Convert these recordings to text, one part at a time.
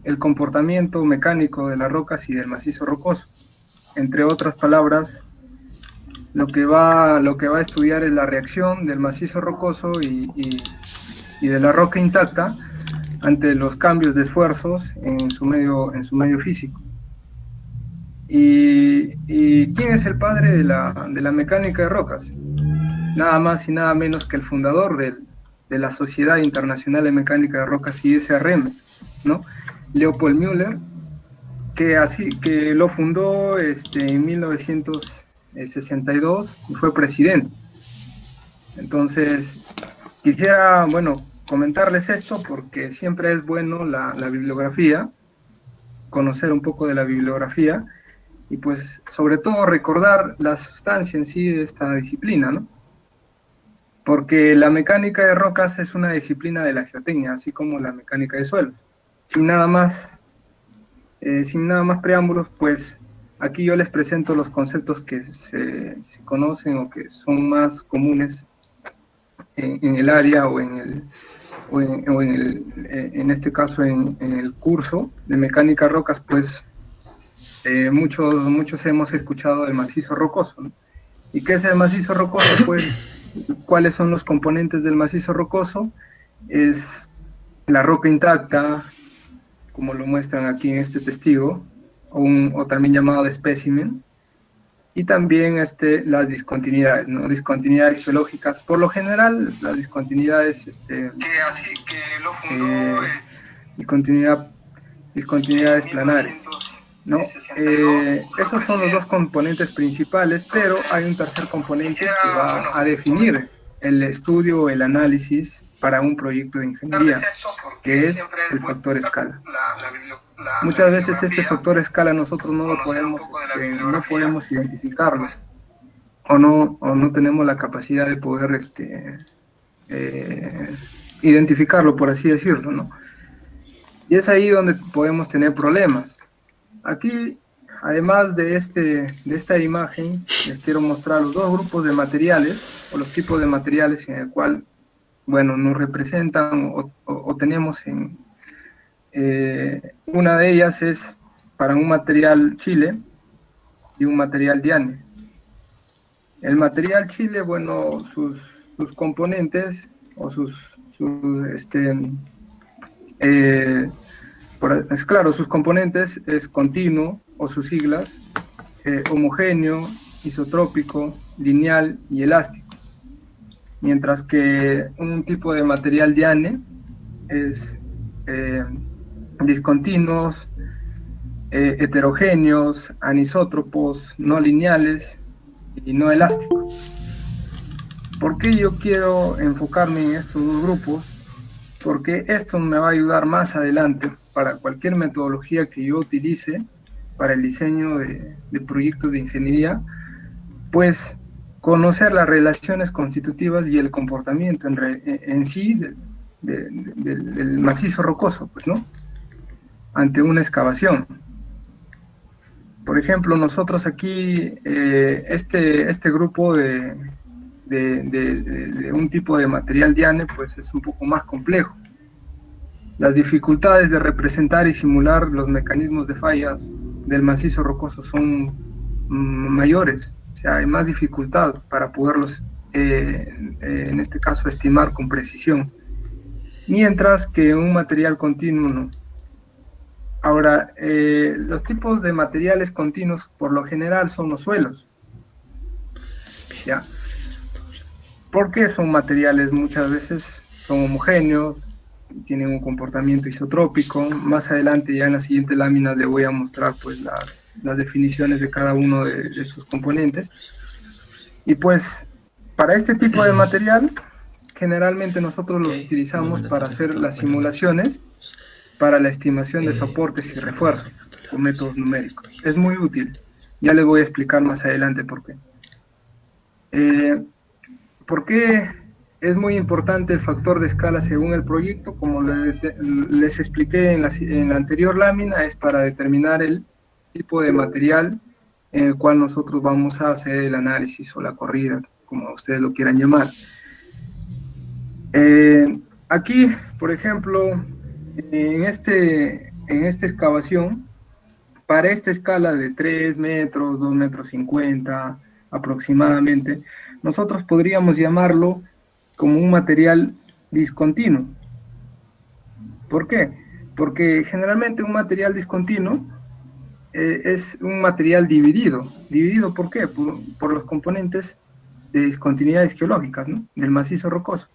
el comportamiento mecánico de las rocas y del macizo rocoso. Entre otras palabras, lo que va a estudiar es la reacción del macizo rocoso y de la roca intacta ante los cambios de esfuerzos en su medio físico. ¿Y quién es el padre de la mecánica de rocas? Nada más y nada menos que el fundador de la Sociedad Internacional de Mecánica de Rocas, ISRM, ¿no? Leopold Müller, que lo fundó en 1962 y fue presidente. Entonces, quisiera, bueno, comentarles esto porque siempre es bueno la bibliografía, conocer un poco de la bibliografía y pues sobre todo recordar la sustancia en sí de esta disciplina, ¿no? Porque la mecánica de rocas es una disciplina de la geotecnia, así como la mecánica de suelos. Sin nada más preámbulos, pues aquí yo les presento los conceptos que se conocen o que son más comunes en el área o en este caso en el curso de mecánica de rocas, pues muchos hemos escuchado del macizo rocoso, ¿no? ¿Y qué es el macizo rocoso? Pues, ¿cuáles son los componentes del macizo rocoso? Es la roca intacta, como lo muestran aquí en este testigo, o también llamado de espécimen, y también las discontinuidades, ¿no? Discontinuidades geológicas. Por lo general, las discontinuidades, discontinuidades planares, ¿no? Esos son los dos componentes principales, pero hay un tercer componente que va a definir el estudio, el análisis para un proyecto de ingeniería, que es el factor escala. Muchas veces este factor escala nosotros no podemos identificarlo, o no tenemos la capacidad de poder identificarlo, por así decirlo, ¿no? Y es ahí donde podemos tener problemas. Aquí, además de esta imagen, les quiero mostrar los dos grupos de materiales, o los tipos de materiales en el cual, bueno, nos representan o tenemos una de ellas es para un material chile y un material diane. El material chile, bueno, sus componentes o claro, sus componentes es continuo, o sus siglas, homogéneo, isotrópico, lineal y elástico. Mientras que un tipo de material diane es discontinuos, heterogéneos, anisótropos, no lineales y no elásticos. ¿Por qué yo quiero enfocarme en estos dos grupos? Porque esto me va a ayudar más adelante para cualquier metodología que yo utilice para el diseño de proyectos de ingeniería, pues conocer las relaciones constitutivas y el comportamiento en sí del macizo rocoso, pues, ¿no? Ante una excavación. Por ejemplo, nosotros aquí, este grupo de un tipo de material diane, pues es un poco más complejo. Las dificultades de representar y simular los mecanismos de falla del macizo rocoso son mayores, o sea, hay más dificultad para poderlos, en este caso, estimar con precisión, mientras que un material continuo no. Ahora, los tipos de materiales continuos por lo general son los suelos, ¿ya? Porque son materiales muchas veces, son homogéneos, tienen un comportamiento isotrópico. Más adelante, ya en la siguiente lámina, le voy a mostrar pues las definiciones de cada uno de estos componentes. Y pues, para este tipo de material, generalmente nosotros los utilizamos para hacer las simulaciones, para la estimación de soportes y refuerzos con métodos numéricos. Es muy útil. Ya les voy a explicar más adelante por qué. ¿Por qué es muy importante el factor de escala según el proyecto? Como les expliqué en la anterior lámina, es para determinar el tipo de material en el cual nosotros vamos a hacer el análisis o la corrida, como ustedes lo quieran llamar. Aquí, por ejemplo, en este en esta excavación, para esta escala de 3 metros, 2 metros 50 aproximadamente, nosotros podríamos llamarlo como un material discontinuo. ¿Por qué? Porque generalmente un material discontinuo es un material dividido. ¿Dividido por qué? Por los componentes de discontinuidades geológicas, ¿no? Del macizo rocoso.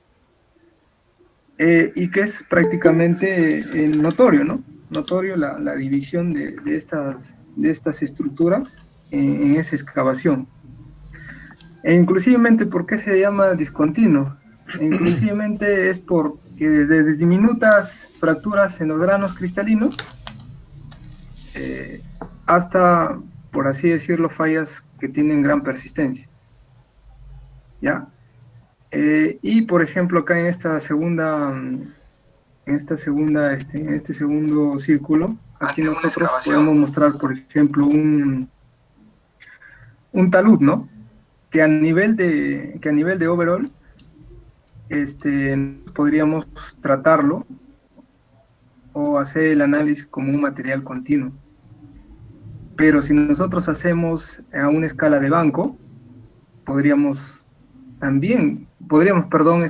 Y que es prácticamente notorio, ¿no? Notorio la división de estas estructuras en esa excavación. E inclusivemente, ¿por qué se llama discontinuo? Inclusivemente es porque desde diminutas fracturas en los granos cristalinos hasta, por así decirlo, fallas que tienen gran persistencia. ¿Ya? Y por ejemplo, acá en este segundo círculo, aquí nosotros podemos mostrar, por ejemplo, un talud, ¿no? Que a nivel de overall, podríamos tratarlo o hacer el análisis como un material continuo. Pero si nosotros hacemos a una escala de banco, podríamos, perdón,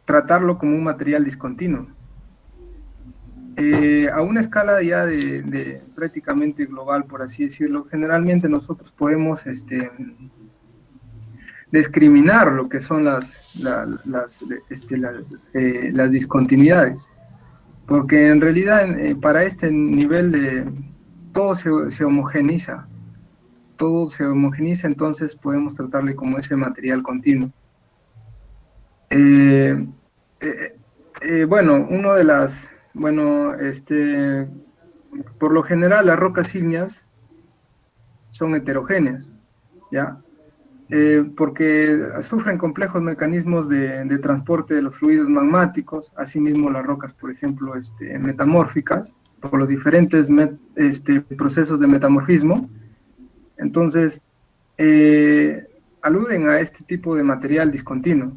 tratarlo como un material discontinuo. A una escala ya de prácticamente global, por así decirlo, generalmente nosotros podemos discriminar lo que son las discontinuidades, porque en realidad para este nivel todo se homogeniza, entonces podemos tratarle como ese material continuo. Por lo general las rocas ígneas son heterogéneas, ¿ya? Porque sufren complejos mecanismos de transporte de los fluidos magmáticos, asimismo las rocas, por ejemplo, metamórficas, por los diferentes procesos de metamorfismo. Entonces, aluden a este tipo de material discontinuo.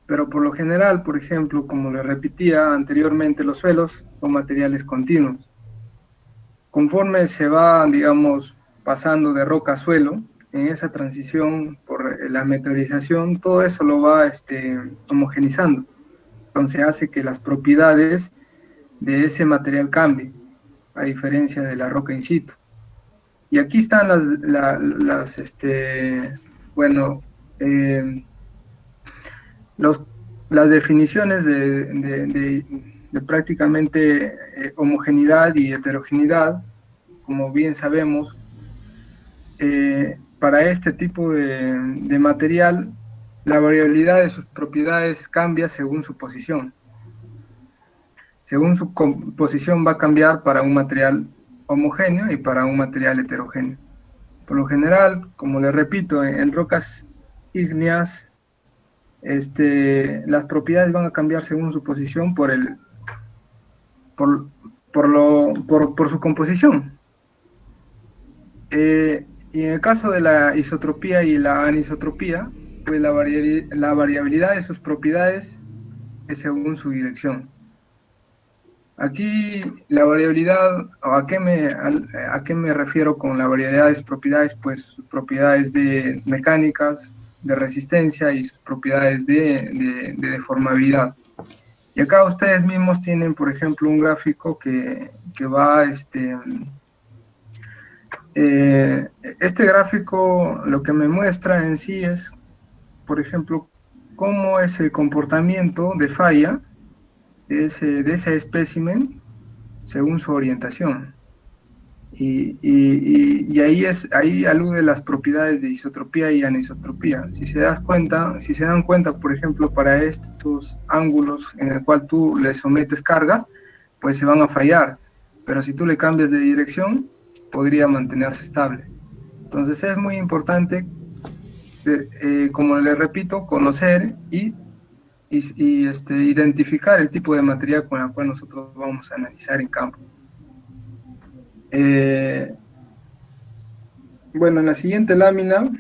Pero por lo general, por ejemplo, como le repetía anteriormente, los suelos son materiales continuos. Conforme se va, digamos, pasando de roca a suelo, en esa transición por la meteorización, todo eso lo va homogenizando. Entonces hace que las propiedades de ese material cambien, a diferencia de la roca in situ. Y aquí están las definiciones de prácticamente homogeneidad y heterogeneidad. Como bien sabemos, para este tipo de material, la variabilidad de sus propiedades cambia según su posición. Según su composición va a cambiar para un material homogéneo y para un material heterogéneo. Por lo general, como les repito, en rocas ígneas, las propiedades van a cambiar según su posición por su composición. Y en el caso de la isotropía y la anisotropía, pues la variabilidad de sus propiedades es según su dirección. Aquí la variabilidad, ¿a qué me refiero con la variabilidad de sus propiedades? Pues sus propiedades mecánicas, de resistencia y sus propiedades de deformabilidad. Y acá ustedes mismos tienen, por ejemplo, un gráfico que va, este gráfico lo que me muestra en sí es, por ejemplo, cómo es el comportamiento de falla de ese espécimen según su orientación. Y ahí alude las propiedades de isotropía y anisotropía. Si se dan cuenta, por ejemplo, para estos ángulos en el cual tú le sometes cargas, pues se van a fallar. Pero si tú le cambias de dirección, podría mantenerse estable. Entonces es muy importante, como le repito, conocer y identificar el tipo de material con el cual nosotros vamos a analizar en campo. Bueno, en la siguiente lámina,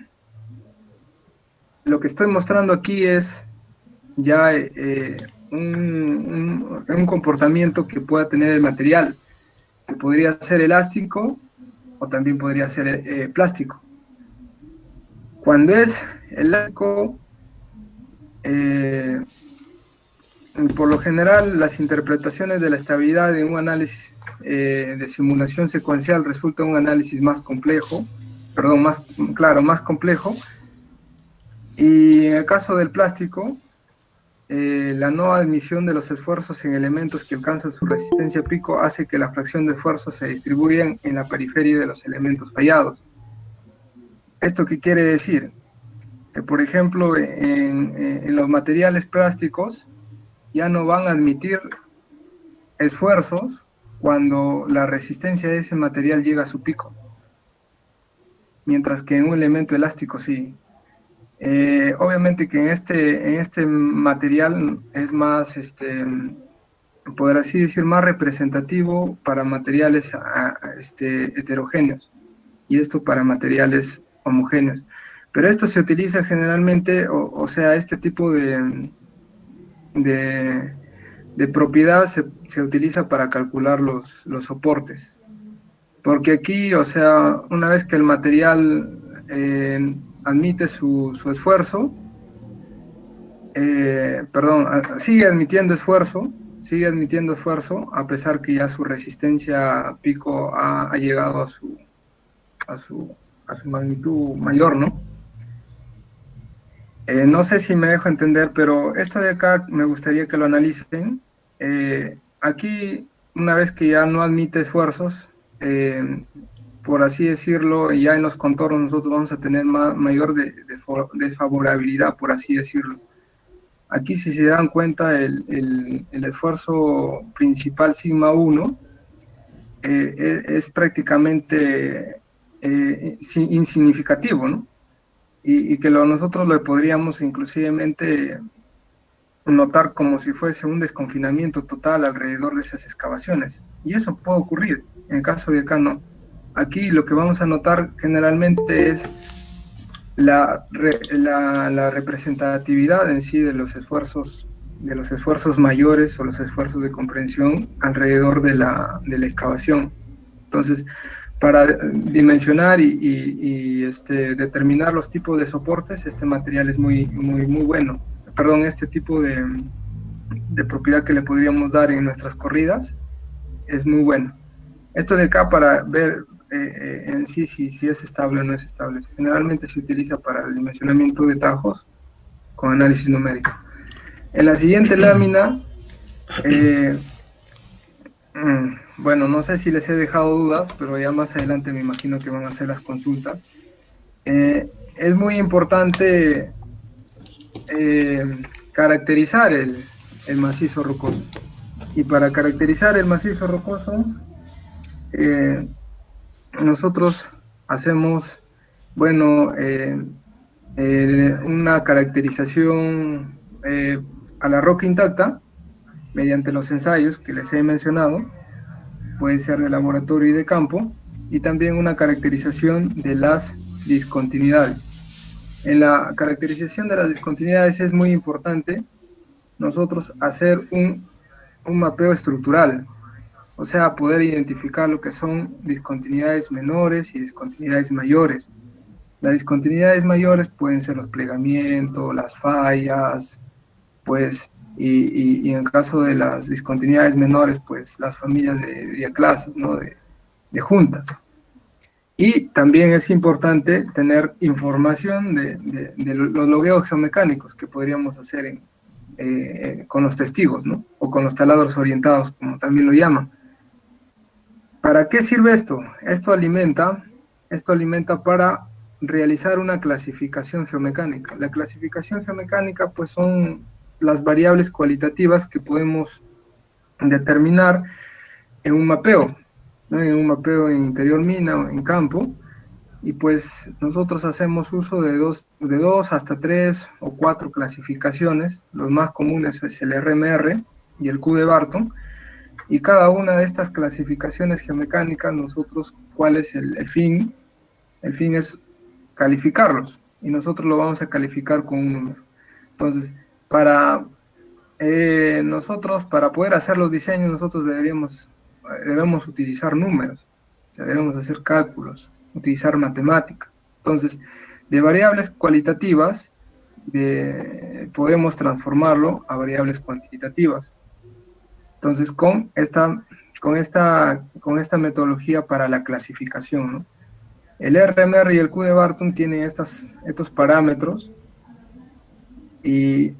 lo que estoy mostrando aquí es ya un comportamiento que pueda tener el material, que podría ser elástico o también podría ser plástico. Cuando es elástico, por lo general, las interpretaciones de la estabilidad en un análisis de simulación secuencial resulta un análisis más complejo, perdón, más complejo. Y en el caso del plástico, la no admisión de los esfuerzos en elementos que alcanzan su resistencia pico hace que la fracción de esfuerzos se distribuyan en la periferia de los elementos fallados. ¿Esto qué quiere decir? Que, por ejemplo, en los materiales plásticos ya no van a admitir esfuerzos cuando la resistencia de ese material llega a su pico, mientras que en un elemento elástico sí. Obviamente que en este material es más, por así decir, más representativo para materiales heterogéneos, y esto para materiales homogéneos. Pero esto se utiliza generalmente, o sea, este tipo de, de propiedad se utiliza para calcular los soportes. Porque aquí, o sea, una vez que el material admite su esfuerzo, sigue admitiendo esfuerzo, a pesar que ya su resistencia pico ha llegado a su, a su magnitud mayor, ¿no? No sé si me dejo entender, pero esto de acá me gustaría que lo analicen. Aquí, una vez que ya no admite esfuerzos, por así decirlo, ya en los contornos nosotros vamos a tener mayor desfavorabilidad, por así decirlo. Aquí, si se dan cuenta, el esfuerzo principal sigma 1 es prácticamente insignificativo, ¿no? Y que nosotros lo podríamos inclusivemente notar como si fuese un desconfinamiento total alrededor de esas excavaciones. Y eso puede ocurrir, en el caso de acá no. Aquí lo que vamos a notar generalmente es la representatividad en sí de los esfuerzos mayores o los esfuerzos de comprensión alrededor de la excavación. Entonces, para dimensionar y determinar los tipos de soportes, este material es muy bueno. Perdón, este tipo de propiedad que le podríamos dar en nuestras corridas es muy bueno. Esto de acá para ver en sí si es estable o no es estable. Generalmente se utiliza para el dimensionamiento de tajos con análisis numérico. En la siguiente lámina, bueno, no sé si les he dejado dudas, pero ya más adelante me imagino que van a hacer las consultas. Es muy importante caracterizar el macizo rocoso. Y para caracterizar el macizo rocoso, nosotros hacemos, bueno, una caracterización a la roca intacta mediante los ensayos que les he mencionado, puede ser de laboratorio y de campo, y también una caracterización de las discontinuidades. En la caracterización de las discontinuidades es muy importante nosotros hacer un mapeo estructural, o sea, poder identificar lo que son discontinuidades menores y discontinuidades mayores. Las discontinuidades mayores pueden ser los plegamientos, las fallas, pues, y en caso de las discontinuidades menores, pues las familias de diaclases, ¿no? de juntas. Y también es importante tener información de los logueos geomecánicos que podríamos hacer con los testigos, ¿no? O con los taladros orientados, como también lo llaman. ¿Para qué sirve esto? Esto alimenta para realizar una clasificación geomecánica. La clasificación geomecánica, pues, son las variables cualitativas que podemos determinar en un mapeo, ¿no? En un mapeo en interior mina o en campo, y pues nosotros hacemos uso de dos hasta 3 o 4 clasificaciones. Los más comunes es el RMR y el Q de Barton, y cada una de estas clasificaciones geomecánicas, nosotros, ¿cuál es el fin? El fin es calificarlos, y nosotros lo vamos a calificar con un número. Entonces, para Nosotros, para poder hacer los diseños, nosotros debemos utilizar números, o sea, debemos hacer cálculos, utilizar matemática. Entonces, de variables cualitativas, podemos transformarlo a variables cuantitativas. Entonces, con esta metodología para la clasificación, ¿no? El RMR y el Q de Barton tienen estos parámetros, y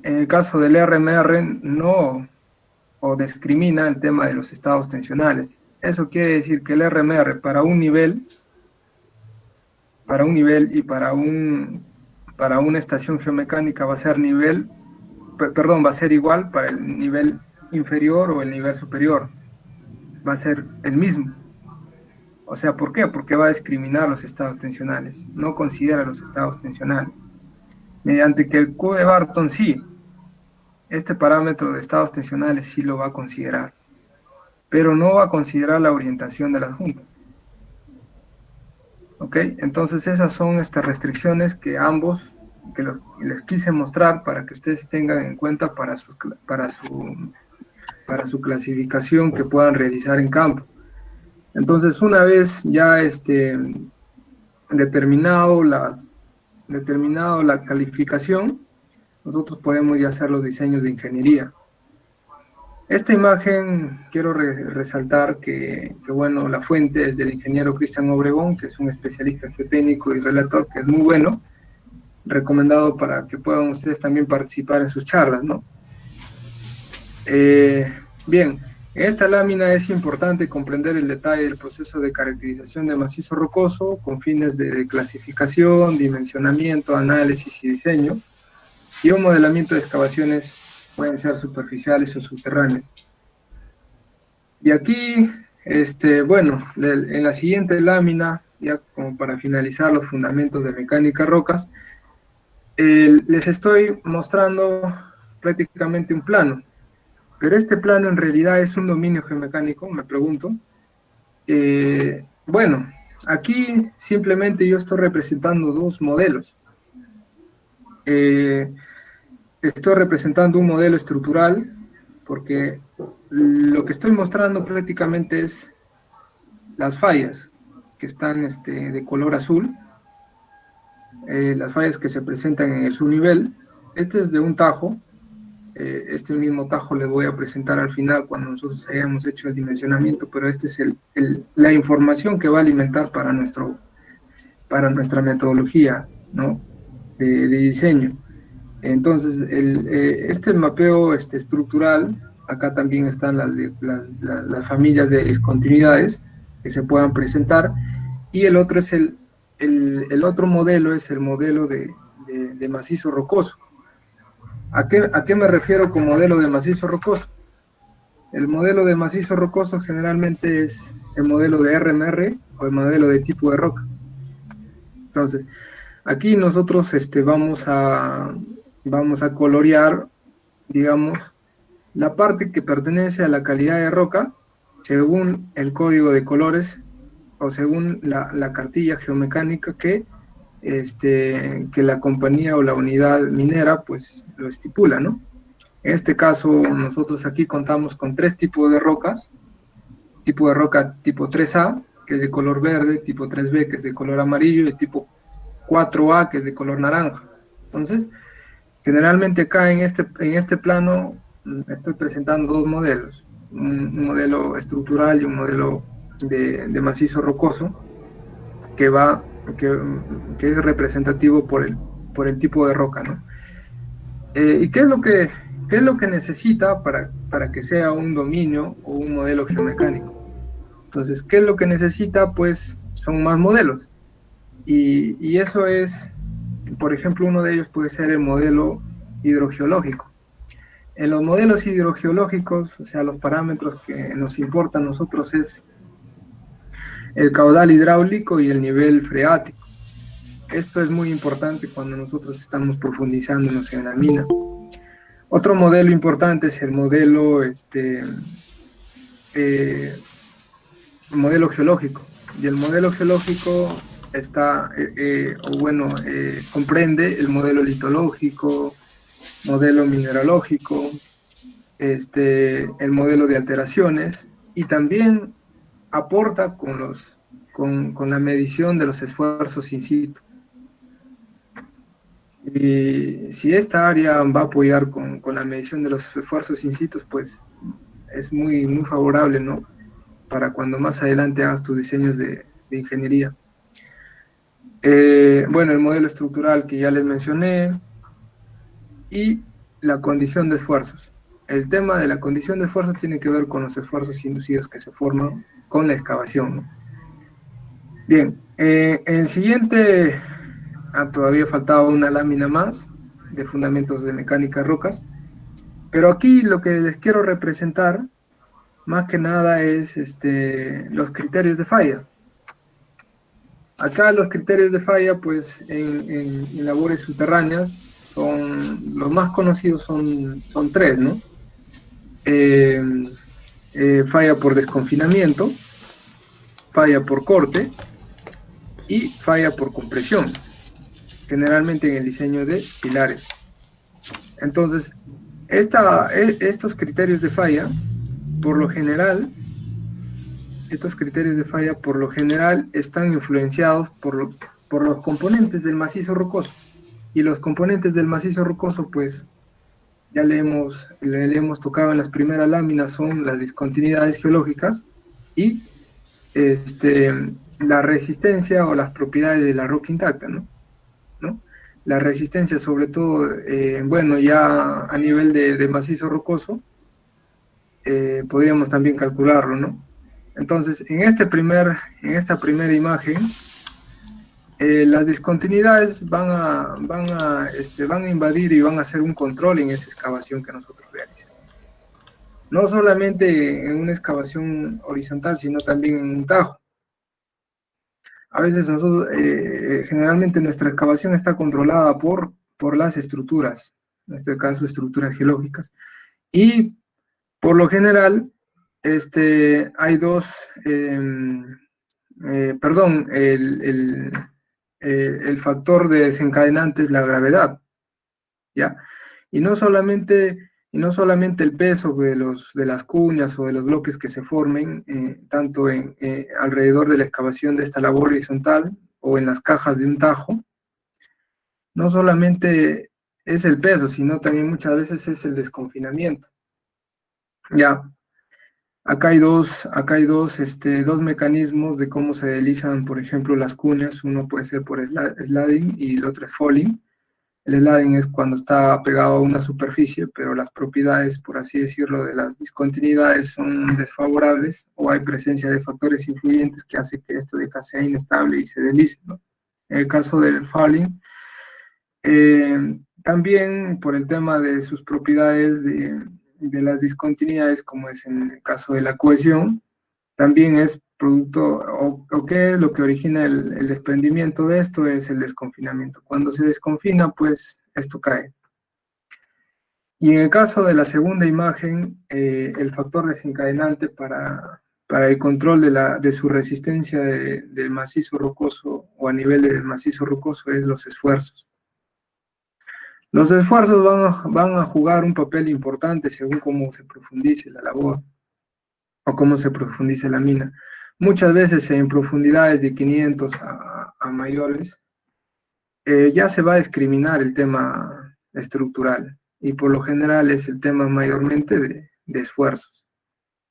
en el caso del RMR no discrimina el tema de los estados tensionales. Eso quiere decir que el RMR para un nivel y para una estación geomecánica va a ser va a ser igual para el nivel inferior o el nivel superior. Va a ser el mismo. O sea, ¿por qué? Porque va a discriminar los estados tensionales, no considera los estados tensionales. Mediante que el Q de Barton sí, este parámetro de estados tensionales sí lo va a considerar, pero no va a considerar la orientación de las juntas. ¿Ok? Entonces esas son estas restricciones que les quise mostrar para que ustedes tengan en cuenta para su clasificación que puedan realizar en campo. Entonces, una vez ya determinado la calificación, nosotros podemos ya hacer los diseños de ingeniería. Esta imagen quiero resaltar que, bueno, la fuente es del ingeniero Cristian Obregón, que es un especialista geotécnico y relator, que es muy bueno, recomendado para que puedan ustedes también participar en sus charlas, ¿no? Bien, en esta lámina es importante comprender el detalle del proceso de caracterización de macizo rocoso con fines de clasificación, dimensionamiento, análisis y diseño, y un modelamiento de excavaciones pueden ser superficiales o subterráneas. Y aquí, bueno, en la siguiente lámina, ya como para finalizar los fundamentos de mecánica rocas, les estoy mostrando prácticamente un plano, pero este plano en realidad es un dominio geomecánico, me pregunto. Bueno, aquí simplemente yo estoy representando dos modelos. Estoy representando un modelo estructural, porque lo que estoy mostrando prácticamente es las fallas que están de color azul, las fallas que se presentan en el subnivel. Este es de un tajo. Este mismo tajo le voy a presentar al final cuando nosotros hayamos hecho el dimensionamiento, pero esta es la información que va a alimentar para nuestra metodología, ¿no? de diseño. Entonces, este mapeo estructural, acá también están las familias de discontinuidades que se puedan presentar, y el otro es el otro modelo es el modelo de macizo rocoso. ¿A qué me refiero con modelo de macizo rocoso? El modelo de macizo rocoso generalmente es el modelo de RMR o el modelo de tipo de roca. Entonces, aquí nosotros vamos a colorear, digamos, la parte que pertenece a la calidad de roca según el código de colores o según la cartilla geomecánica que la compañía o la unidad minera pues lo estipula, ¿no? En este caso nosotros aquí contamos con tres tipos de rocas: tipo de roca tipo 3A, que es de color verde; tipo 3B, que es de color amarillo; y tipo 4A, que es de color naranja. Entonces, generalmente acá en este plano estoy presentando dos modelos, un modelo estructural y un modelo de macizo rocoso, que es representativo por el tipo de roca, ¿no? ¿Y qué es lo que necesita para que sea un dominio o un modelo geomecánico? Entonces, ¿qué es lo que necesita? Pues son más modelos. Y eso es, por ejemplo, uno de ellos puede ser el modelo hidrogeológico. En los modelos hidrogeológicos, o sea, los parámetros que nos importan a nosotros es el caudal hidráulico y el nivel freático. Esto es muy importante cuando nosotros estamos profundizándonos en la mina. Otro modelo importante es el modelo geológico. Y el modelo geológico comprende el modelo litológico, modelo mineralógico, el modelo de alteraciones, y también aporta con la medición de los esfuerzos in situ. Y si esta área va a apoyar con la medición de los esfuerzos in situ, pues es muy, muy favorable, ¿no? Para cuando más adelante hagas tus diseños de ingeniería. Bueno, el modelo estructural que ya les mencioné, y la condición de esfuerzos. El tema de la condición de esfuerzos tiene que ver con los esfuerzos inducidos que se forman con la excavación, ¿no? Bien, el siguiente, todavía faltaba una lámina más de fundamentos de mecánica rocas, pero aquí lo que les quiero representar más que nada es los criterios de falla. Acá los criterios de falla, pues en labores subterráneas, los más conocidos son tres, ¿no? Falla por desconfinamiento, falla por corte y falla por compresión, generalmente en el diseño de pilares. Entonces, estos criterios de falla, por lo general, están influenciados por los componentes del macizo rocoso. Y los componentes del macizo rocoso, pues, ya le hemos tocado en las primeras láminas, son las discontinuidades geológicas y la resistencia o las propiedades de la roca intacta, ¿no? La resistencia, sobre todo, bueno, ya a nivel de macizo rocoso, podríamos también calcularlo, ¿no? Entonces, en esta primera imagen, las discontinuidades van a invadir y van a hacer un control en esa excavación que nosotros realizamos. No solamente en una excavación horizontal, sino también en un tajo. A veces nosotros, generalmente nuestra excavación está controlada por las estructuras, en este caso estructuras geológicas, y por lo general hay dos, perdón, el factor de desencadenante es la gravedad, ¿ya? Y no solamente el peso de las cuñas o de los bloques que se formen, tanto alrededor de la excavación de esta labor horizontal o en las cajas de un tajo, no solamente es el peso, sino también muchas veces es el desconfinamiento. Ya, acá hay dos mecanismos de cómo se deslizan, por ejemplo, las cuñas. Uno puede ser por sliding y el otro es falling. El sliding es cuando está pegado a una superficie, pero las propiedades, por así decirlo, de las discontinuidades son desfavorables o hay presencia de factores influyentes que hace que esto sea inestable y se deslice, ¿no? En el caso del falling, también por el tema de sus propiedades de las discontinuidades, como es en el caso de la cohesión, también es producto, o qué es lo que origina el desprendimiento de esto, es el desconfinamiento. Cuando se desconfina, pues esto cae. Y en el caso de la segunda imagen, el factor desencadenante para el control de su resistencia del macizo rocoso o a nivel del macizo rocoso es los esfuerzos. Los esfuerzos van a jugar un papel importante según cómo se profundice la labor o cómo se profundice la mina. Muchas veces en profundidades de 500 a mayores, ya se va a discriminar el tema estructural y por lo general es el tema mayormente de esfuerzos.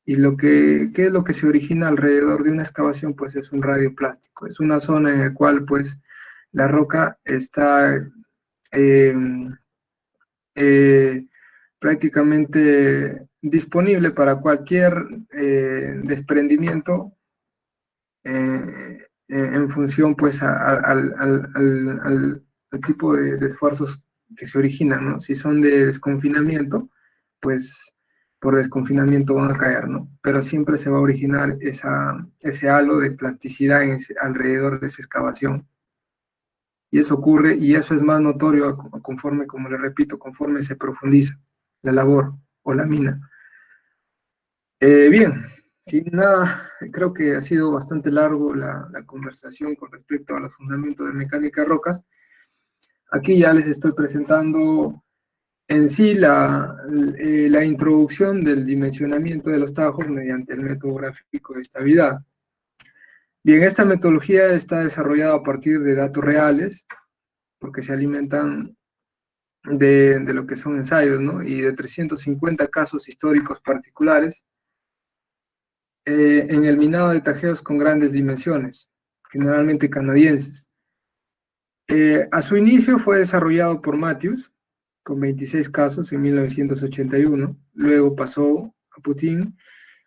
Y ¿qué es lo que se origina alrededor de una excavación? Pues es un radio plástico, es una zona en la cual pues la roca está prácticamente disponible para cualquier desprendimiento en función pues al tipo de esfuerzos que se originan, ¿no? Si son de desconfinamiento, pues por desconfinamiento van a caer, ¿no? Pero siempre se va a originar ese halo de plasticidad alrededor de esa excavación. Y eso ocurre, y eso es más notorio conforme, como le repito, conforme se profundiza la labor o la mina. Bien, sin nada, creo que ha sido bastante largo la conversación con respecto a los fundamentos de mecánica de rocas. Aquí ya les estoy presentando en sí la introducción del dimensionamiento de los tajos mediante el método gráfico de estabilidad. Bien, esta metodología está desarrollada a partir de datos reales, porque se alimentan de lo que son ensayos, ¿no? Y de 350 casos históricos particulares en el minado de tajeos con grandes dimensiones, generalmente canadienses. A su inicio fue desarrollado por Matthews, con 26 casos en 1981, luego pasó a Putin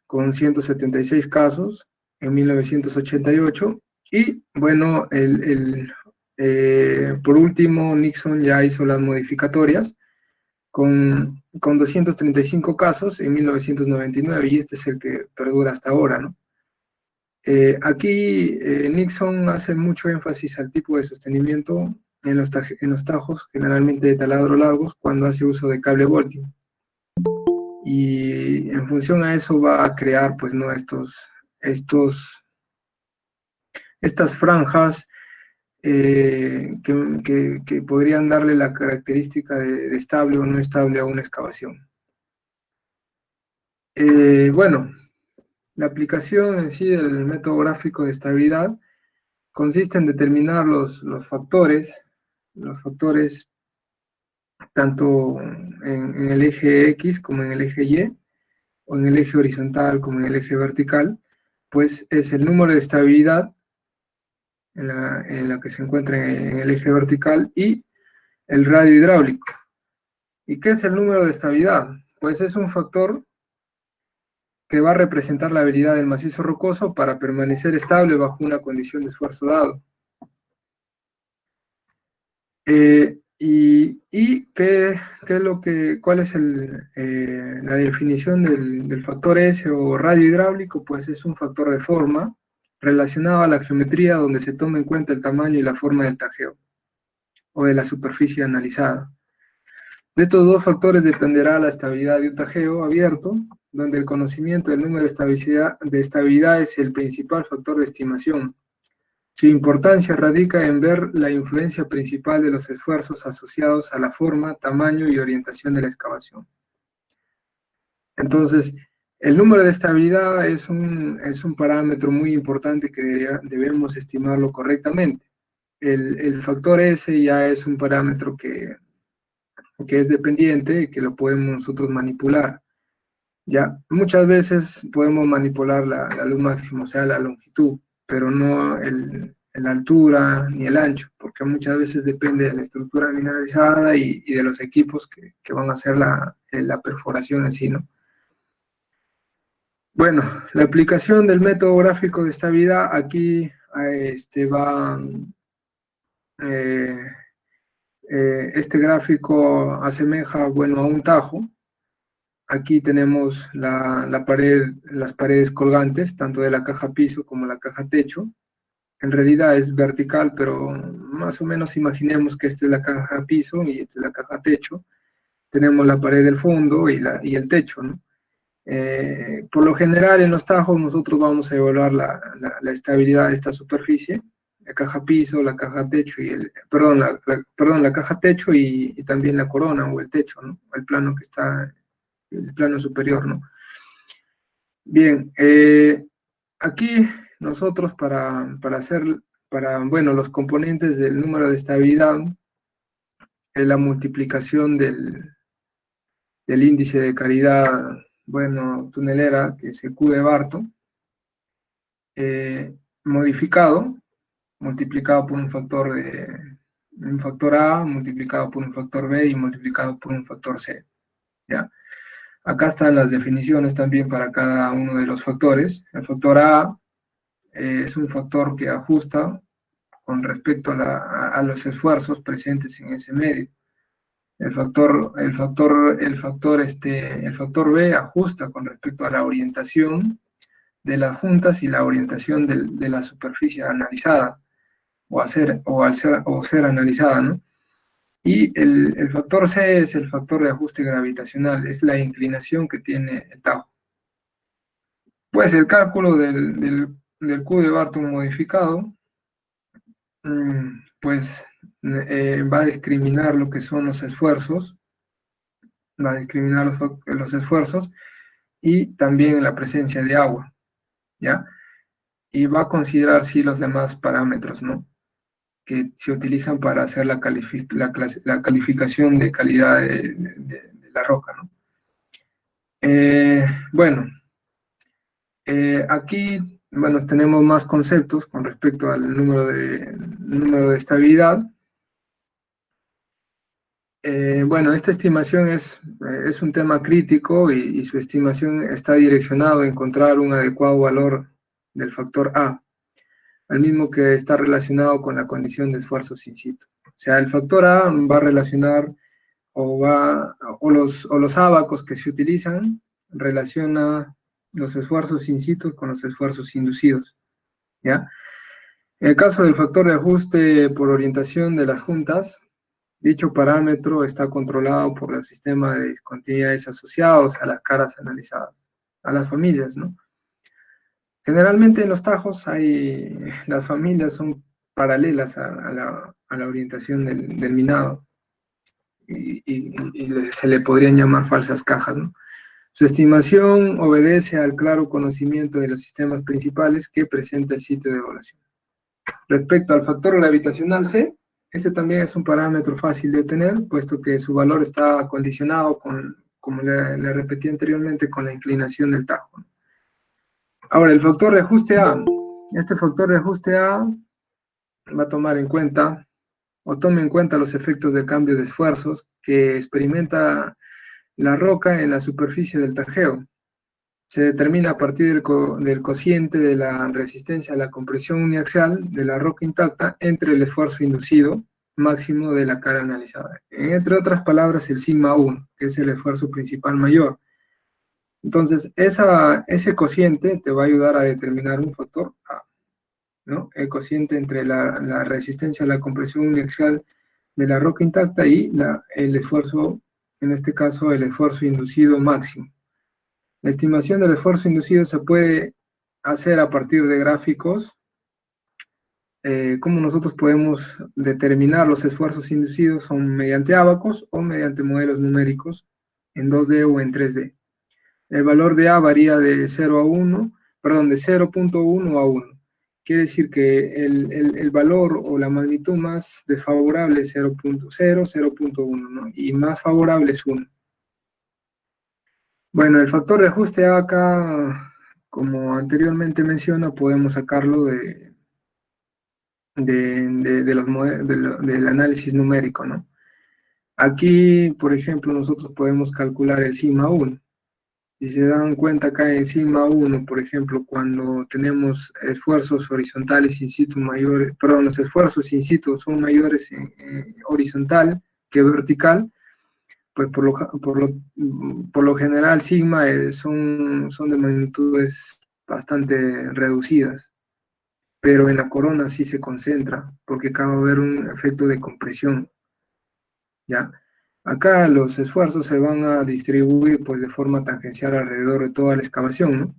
con 176 casos en 1988, y bueno, por último Nixon ya hizo las modificatorias con 235 casos en 1999, y este es el que perdura hasta ahora, ¿no? Aquí Nixon hace mucho énfasis al tipo de sostenimiento en los tajos, generalmente de taladro largos, cuando hace uso de cable Bolting. Y en función a eso va a crear, pues, ¿no? Estas franjas que podrían darle la característica de estable o no estable a una excavación. Bueno, la aplicación en sí del método gráfico de estabilidad consiste en determinar los factores tanto en el eje X como en el eje Y, o en el eje horizontal como en el eje vertical, pues es el número de estabilidad en la que se encuentra en el eje vertical y el radio hidráulico. ¿Y qué es el número de estabilidad? Pues es un factor que va a representar la habilidad del macizo rocoso para permanecer estable bajo una condición de esfuerzo dado. ¿Cuál es la definición del factor S o radio hidráulico? Pues es un factor de forma relacionado a la geometría donde se toma en cuenta el tamaño y la forma del tajeo o de la superficie analizada. De estos dos factores dependerá la estabilidad de un tajeo abierto, donde el conocimiento del número de estabilidad es el principal factor de estimación. Su importancia radica en ver la influencia principal de los esfuerzos asociados a la forma, tamaño y orientación de la excavación. Entonces, el número de estabilidad es un parámetro muy importante que debemos estimarlo correctamente. El factor S ya es un parámetro que es dependiente y que lo podemos nosotros manipular. Ya, muchas veces podemos manipular la luz máxima, o sea, la longitud, pero no la altura ni el ancho, porque muchas veces depende de la estructura mineralizada y de los equipos que van a hacer la perforación en sí, ¿no? Bueno, la aplicación del método gráfico de estabilidad aquí eh, este gráfico asemeja, bueno, a un tajo. Aquí tenemos las paredes colgantes, tanto de la caja piso como la caja techo. En realidad es vertical, pero más o menos imaginemos que esta es la caja piso y esta es la caja techo. Tenemos la pared del fondo y el techo, ¿no? Por lo general en los tajos nosotros vamos a evaluar la estabilidad de esta superficie, la caja piso, la caja techo la caja techo y también la corona o el techo, ¿no? El plano que está, el plano superior, ¿no? Bien, aquí nosotros bueno, los componentes del número de estabilidad, es la multiplicación del índice de calidad, bueno, tunelera, que es el Q de Barton, modificado, multiplicado por un factor A, multiplicado por un factor B y multiplicado por un factor C, ¿ya? Acá están las definiciones también para cada uno de los factores. El factor A es un factor que ajusta con respecto a los esfuerzos presentes en ese medio. El factor B ajusta con respecto a la orientación de las juntas y la orientación de la superficie analizada o ser analizada, ¿no? Y el factor C es el factor de ajuste gravitacional, es la inclinación que tiene el tajo. Pues el cálculo del Q de Barton modificado, pues va a discriminar lo que son los esfuerzos va a discriminar los esfuerzos y también la presencia de agua, ¿ya? Y va a considerar, sí, los demás parámetros, ¿no? Que se utilizan para hacer la calificación de calidad de la roca, ¿no? Bueno, aquí, bueno, tenemos más conceptos con respecto al número de estabilidad. Bueno, esta estimación es un tema crítico y su estimación está direccionado a encontrar un adecuado valor del factor A, al mismo que está relacionado con la condición de esfuerzos in situ. O sea, el factor A va a relacionar o los ábacos que se utilizan relaciona los esfuerzos in situ con los esfuerzos inducidos, ¿ya? En el caso del factor de ajuste por orientación de las juntas, dicho parámetro está controlado por el sistema de discontinuidades asociados a las caras analizadas, a las familias, ¿no? Generalmente en los tajos las familias son paralelas a la orientación del minado y se le podrían llamar falsas cajas, ¿no? Su estimación obedece al claro conocimiento de los sistemas principales que presenta el sitio de evaluación. Respecto al factor gravitacional C, este también es un parámetro fácil de obtener, puesto que su valor está condicionado como le repetí anteriormente, con la inclinación del tajo. Ahora, el factor de ajuste A. Este factor de ajuste A va a tomar en cuenta, o tome en cuenta los efectos de cambio de esfuerzos que experimenta la roca en la superficie del tajeo. Se determina a partir del cociente de la resistencia a la compresión uniaxial de la roca intacta entre el esfuerzo inducido máximo de la cara analizada. Entre otras palabras, el sigma 1, que es el esfuerzo principal mayor. Entonces, ese cociente te va a ayudar a determinar un factor A, ¿no? El cociente entre la resistencia a la compresión uniaxial de la roca intacta y el esfuerzo, en este caso, el esfuerzo inducido máximo. La estimación del esfuerzo inducido se puede hacer a partir de gráficos. ¿Cómo nosotros podemos determinar los esfuerzos inducidos? Son mediante ábacos o mediante modelos numéricos en 2D o en 3D. El valor de A varía de 0 a 1, perdón, de 0.1 a 1. Quiere decir que el valor o la magnitud más desfavorable es 0.0, 0.1, ¿no? Y más favorable es 1. Bueno, el factor de ajuste acá, como anteriormente menciona, podemos sacarlo del análisis numérico, ¿no? Aquí, por ejemplo, nosotros podemos calcular el sigma 1. Si se dan cuenta acá en sigma 1, por ejemplo, cuando tenemos esfuerzos horizontales in situ mayores, perdón, los esfuerzos in situ son mayores en horizontal que vertical, pues por lo general sigma son de magnitudes bastante reducidas, pero en la corona sí se concentra, porque acaba de haber un efecto de compresión, ¿ya? Acá los esfuerzos se van a distribuir pues de forma tangencial alrededor de toda la excavación, ¿no?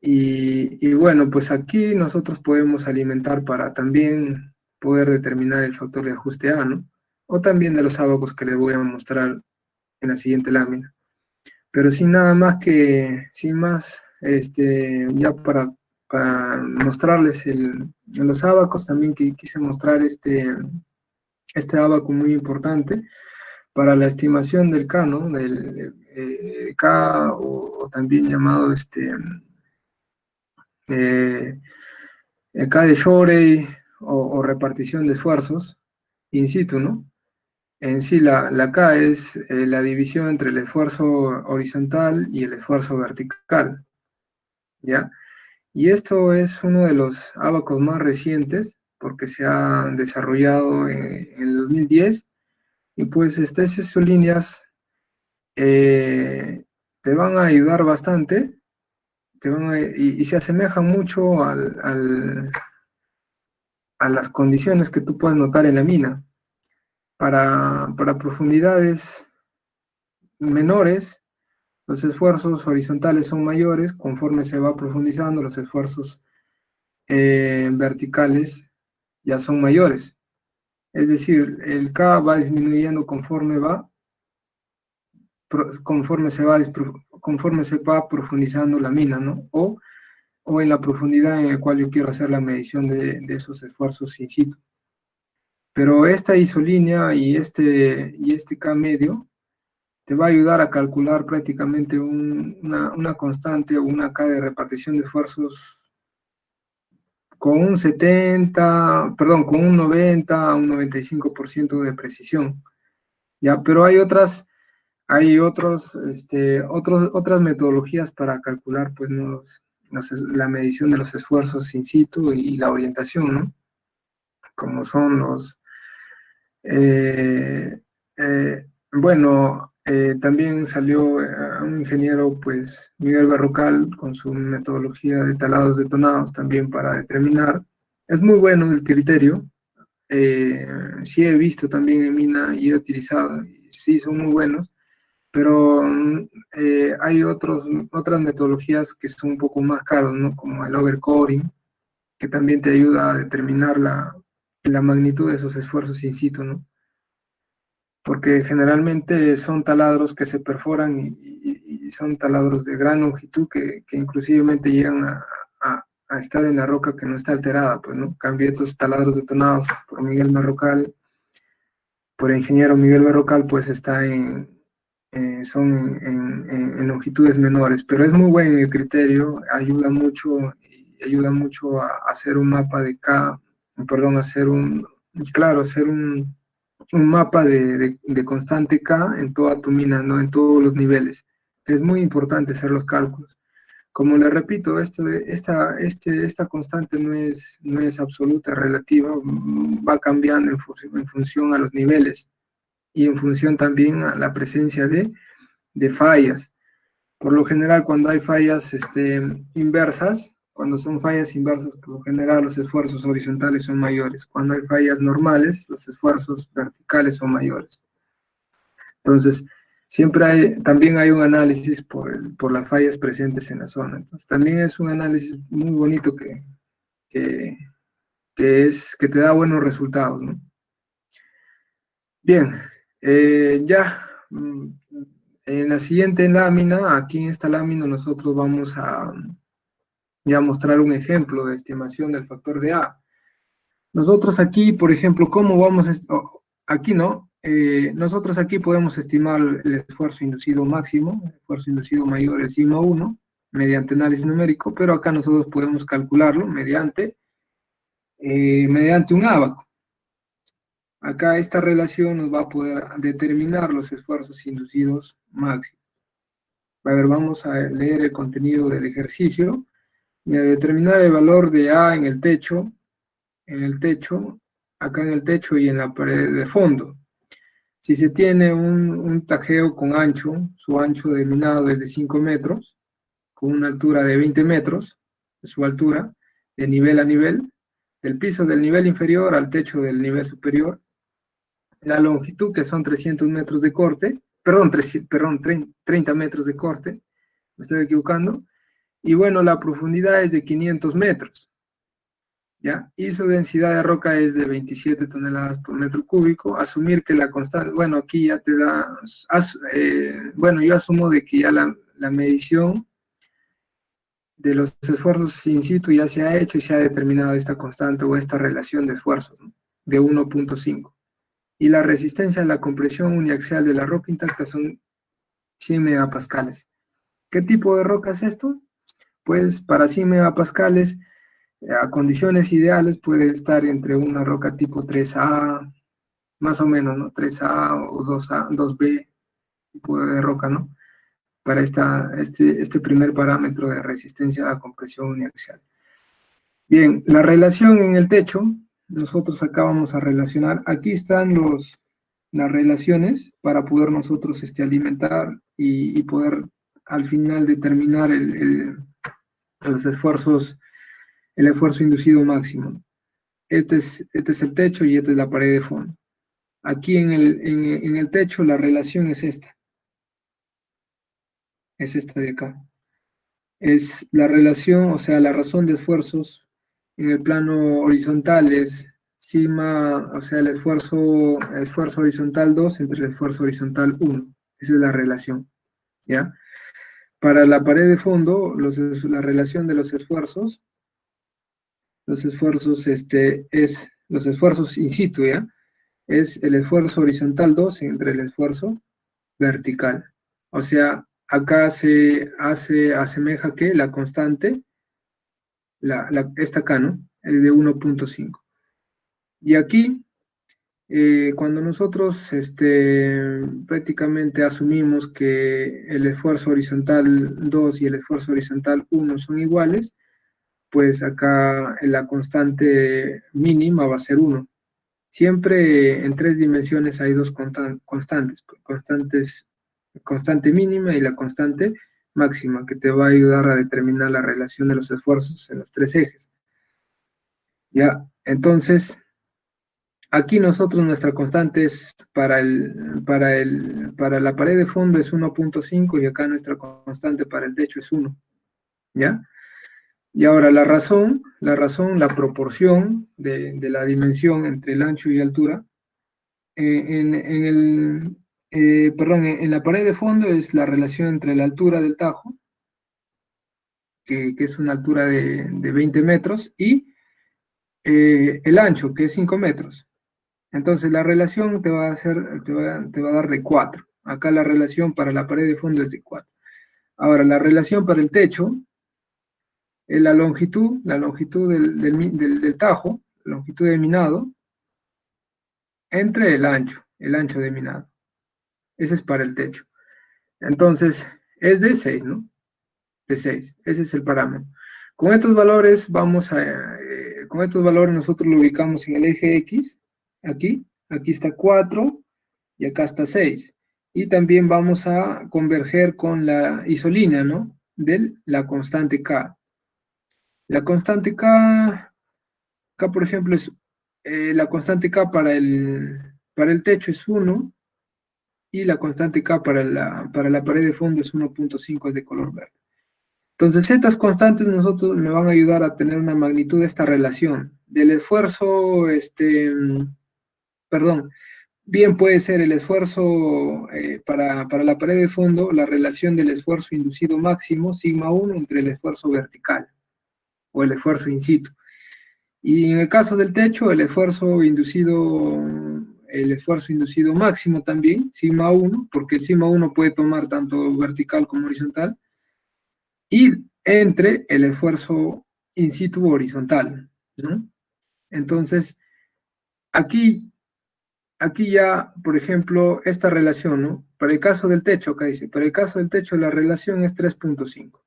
Y bueno, pues aquí nosotros podemos alimentar para también poder determinar el factor de ajuste A, ¿no? O también de los ábacos que les voy a mostrar en la siguiente lámina. Pero sin nada más sin más, ya para mostrarles en los ábacos, también que quise mostrar este ábaco muy importante para la estimación del K, ¿no? Del K, o también llamado eh, el K de Shorey, o repartición de esfuerzos in situ, ¿no? En sí, la K es la división entre el esfuerzo horizontal y el esfuerzo vertical, ¿ya? Y esto es uno de los ábacos más recientes, porque se ha desarrollado en el 2010, y pues esas líneas te van a ayudar bastante, y se asemejan mucho a las condiciones que tú puedes notar en la mina. Para profundidades menores, los esfuerzos horizontales son mayores, conforme se va profundizando, los esfuerzos verticales ya son mayores. Es decir, el K va disminuyendo conforme va conforme se va profundizando la mina, ¿no? O en la profundidad en la cual yo quiero hacer la medición de esos esfuerzos in situ. Pero esta isolínea y este K medio te va a ayudar a calcular prácticamente una constante o una K de repartición de esfuerzos con un 70, perdón, con un 90 a un 95% de precisión. ¿Ya? Pero otras metodologías para calcular pues, la medición de los esfuerzos in situ y la orientación, ¿no? Como son eh, también salió un ingeniero, pues Miguel Berrocal, con su metodología de talados detonados también para determinar. Es muy bueno el criterio. Sí he visto también en mina y he utilizado, y sí son muy buenos, pero hay otras metodologías que son un poco más caros, ¿no? Como el overcoring, que también te ayuda a determinar la magnitud de esos esfuerzos in situ, ¿no? Porque generalmente son taladros que se perforan y son taladros de gran longitud que inclusivemente llegan a estar en la roca que no está alterada, pues, ¿no? En cambio, estos taladros detonados por Miguel Berrocal, por el ingeniero Miguel Berrocal, pues son en longitudes menores, pero es muy buen el criterio, ayuda mucho a hacer un mapa de K, perdón, hacer un mapa de constante K en toda tu mina, ¿no? En todos los niveles. Es muy importante hacer los cálculos. Como le repito, esta constante no es absoluta, es relativa, va cambiando en función a los niveles y en función también a la presencia de fallas. Por lo general, cuando hay fallas inversas, cuando son fallas inversas, por lo general los esfuerzos horizontales son mayores. Cuando hay fallas normales, los esfuerzos verticales son mayores. Entonces, también hay un análisis por las fallas presentes en la zona. Entonces, también es un análisis muy bonito que que te da buenos resultados, ¿no? Bien, ya en la siguiente lámina, aquí en esta lámina nosotros vamos a ya mostrar un ejemplo de estimación del factor de A. Nosotros aquí, por ejemplo, ¿cómo vamos aquí no? Nosotros aquí podemos estimar el esfuerzo inducido máximo, el esfuerzo inducido mayor, el sigma 1, mediante análisis numérico, pero acá nosotros podemos calcularlo mediante un ábaco. Acá esta relación nos va a poder determinar los esfuerzos inducidos máximos. A ver, vamos a leer el contenido del ejercicio y a determinar el valor de A en el techo, acá en el techo y en la pared de fondo. Si se tiene un tajeo con ancho, su ancho de minado es de 5 metros, con una altura de 20 metros, su altura, de nivel a nivel, del piso del nivel inferior al techo del nivel superior, la longitud, que son 300 metros de corte, perdón, 30 metros de corte, me estoy equivocando, y bueno, la profundidad es de 500 metros, ¿ya? Y su densidad de roca es de 27 toneladas por metro cúbico, asumir que la constante, bueno, aquí ya te da, bueno, yo asumo de que ya la medición de los esfuerzos in situ ya se ha hecho y se ha determinado esta constante o esta relación de esfuerzos, ¿no? De 1.5. Y la resistencia a la compresión uniaxial de la roca intacta son 100 megapascales. ¿Qué tipo de roca es esto? Pues para 100 megapascales, a condiciones ideales, puede estar entre una roca tipo 3A, más o menos, ¿no? 3A o 2A, 2B, tipo de roca, ¿no? Para este primer parámetro de resistencia a la compresión uniaxial. Bien, la relación en el techo, nosotros acá vamos a relacionar, aquí están las relaciones para poder nosotros alimentar y poder al final determinar los esfuerzos, el esfuerzo inducido máximo. Este es el techo y esta es la pared de fondo. Aquí en el techo la relación es esta de acá. Es la relación, o sea, la razón de esfuerzos en el plano horizontal es sigma, o sea, el esfuerzo horizontal 2 entre el esfuerzo horizontal 1. Esa es la relación, ¿ya? Para la pared de fondo, la relación de los esfuerzos es los esfuerzos in situ, ¿ya? Es el esfuerzo horizontal 2 entre el esfuerzo vertical. O sea, acá se asemeja que la constante, esta acá, ¿no? Es de 1.5. Y aquí, cuando nosotros prácticamente asumimos que el esfuerzo horizontal 2 y el esfuerzo horizontal 1 son iguales, pues acá la constante mínima va a ser 1. Siempre en 3 dimensiones hay dos constantes, constante mínima y la constante máxima, que te va a ayudar a determinar la relación de los esfuerzos en los 3 ejes. ¿Ya? Entonces, aquí nosotros nuestra constante es para la pared de fondo es 1.5 y acá nuestra constante para el techo es 1. ¿Ya? Y ahora la proporción de la dimensión entre el ancho y altura, en la pared de fondo es la relación entre la altura del tajo, que es una altura de 20 metros, y el ancho, que es 5 metros. Entonces la relación te va a dar de 4. Acá la relación para la pared de fondo es de 4. Ahora, la relación para el techo, la longitud del tajo, la longitud de minado, entre el ancho de minado. Ese es para el techo. Entonces, es de 6, ¿no? De 6. Ese es el parámetro. Con estos valores con estos valores nosotros lo ubicamos en el eje X, aquí está 4 y acá está 6. Y también vamos a converger con la isolínea, ¿no? De la constante K. La constante K, por ejemplo, es la constante K para el techo es 1 y la constante K para la pared de fondo es 1.5, es de color verde. Entonces, estas constantes nosotros me van a ayudar a tener una magnitud de esta relación. Del esfuerzo, perdón, bien puede ser el esfuerzo para la pared de fondo, la relación del esfuerzo inducido máximo, sigma 1, entre el esfuerzo vertical o el esfuerzo in situ. Y en el caso del techo, el esfuerzo inducido máximo también, sigma 1, porque el sigma 1 puede tomar tanto vertical como horizontal, y entre el esfuerzo in situ horizontal, ¿no? Entonces, aquí ya, por ejemplo, esta relación, ¿no? Para el caso del techo, acá dice, para el caso del techo la relación es 3.5.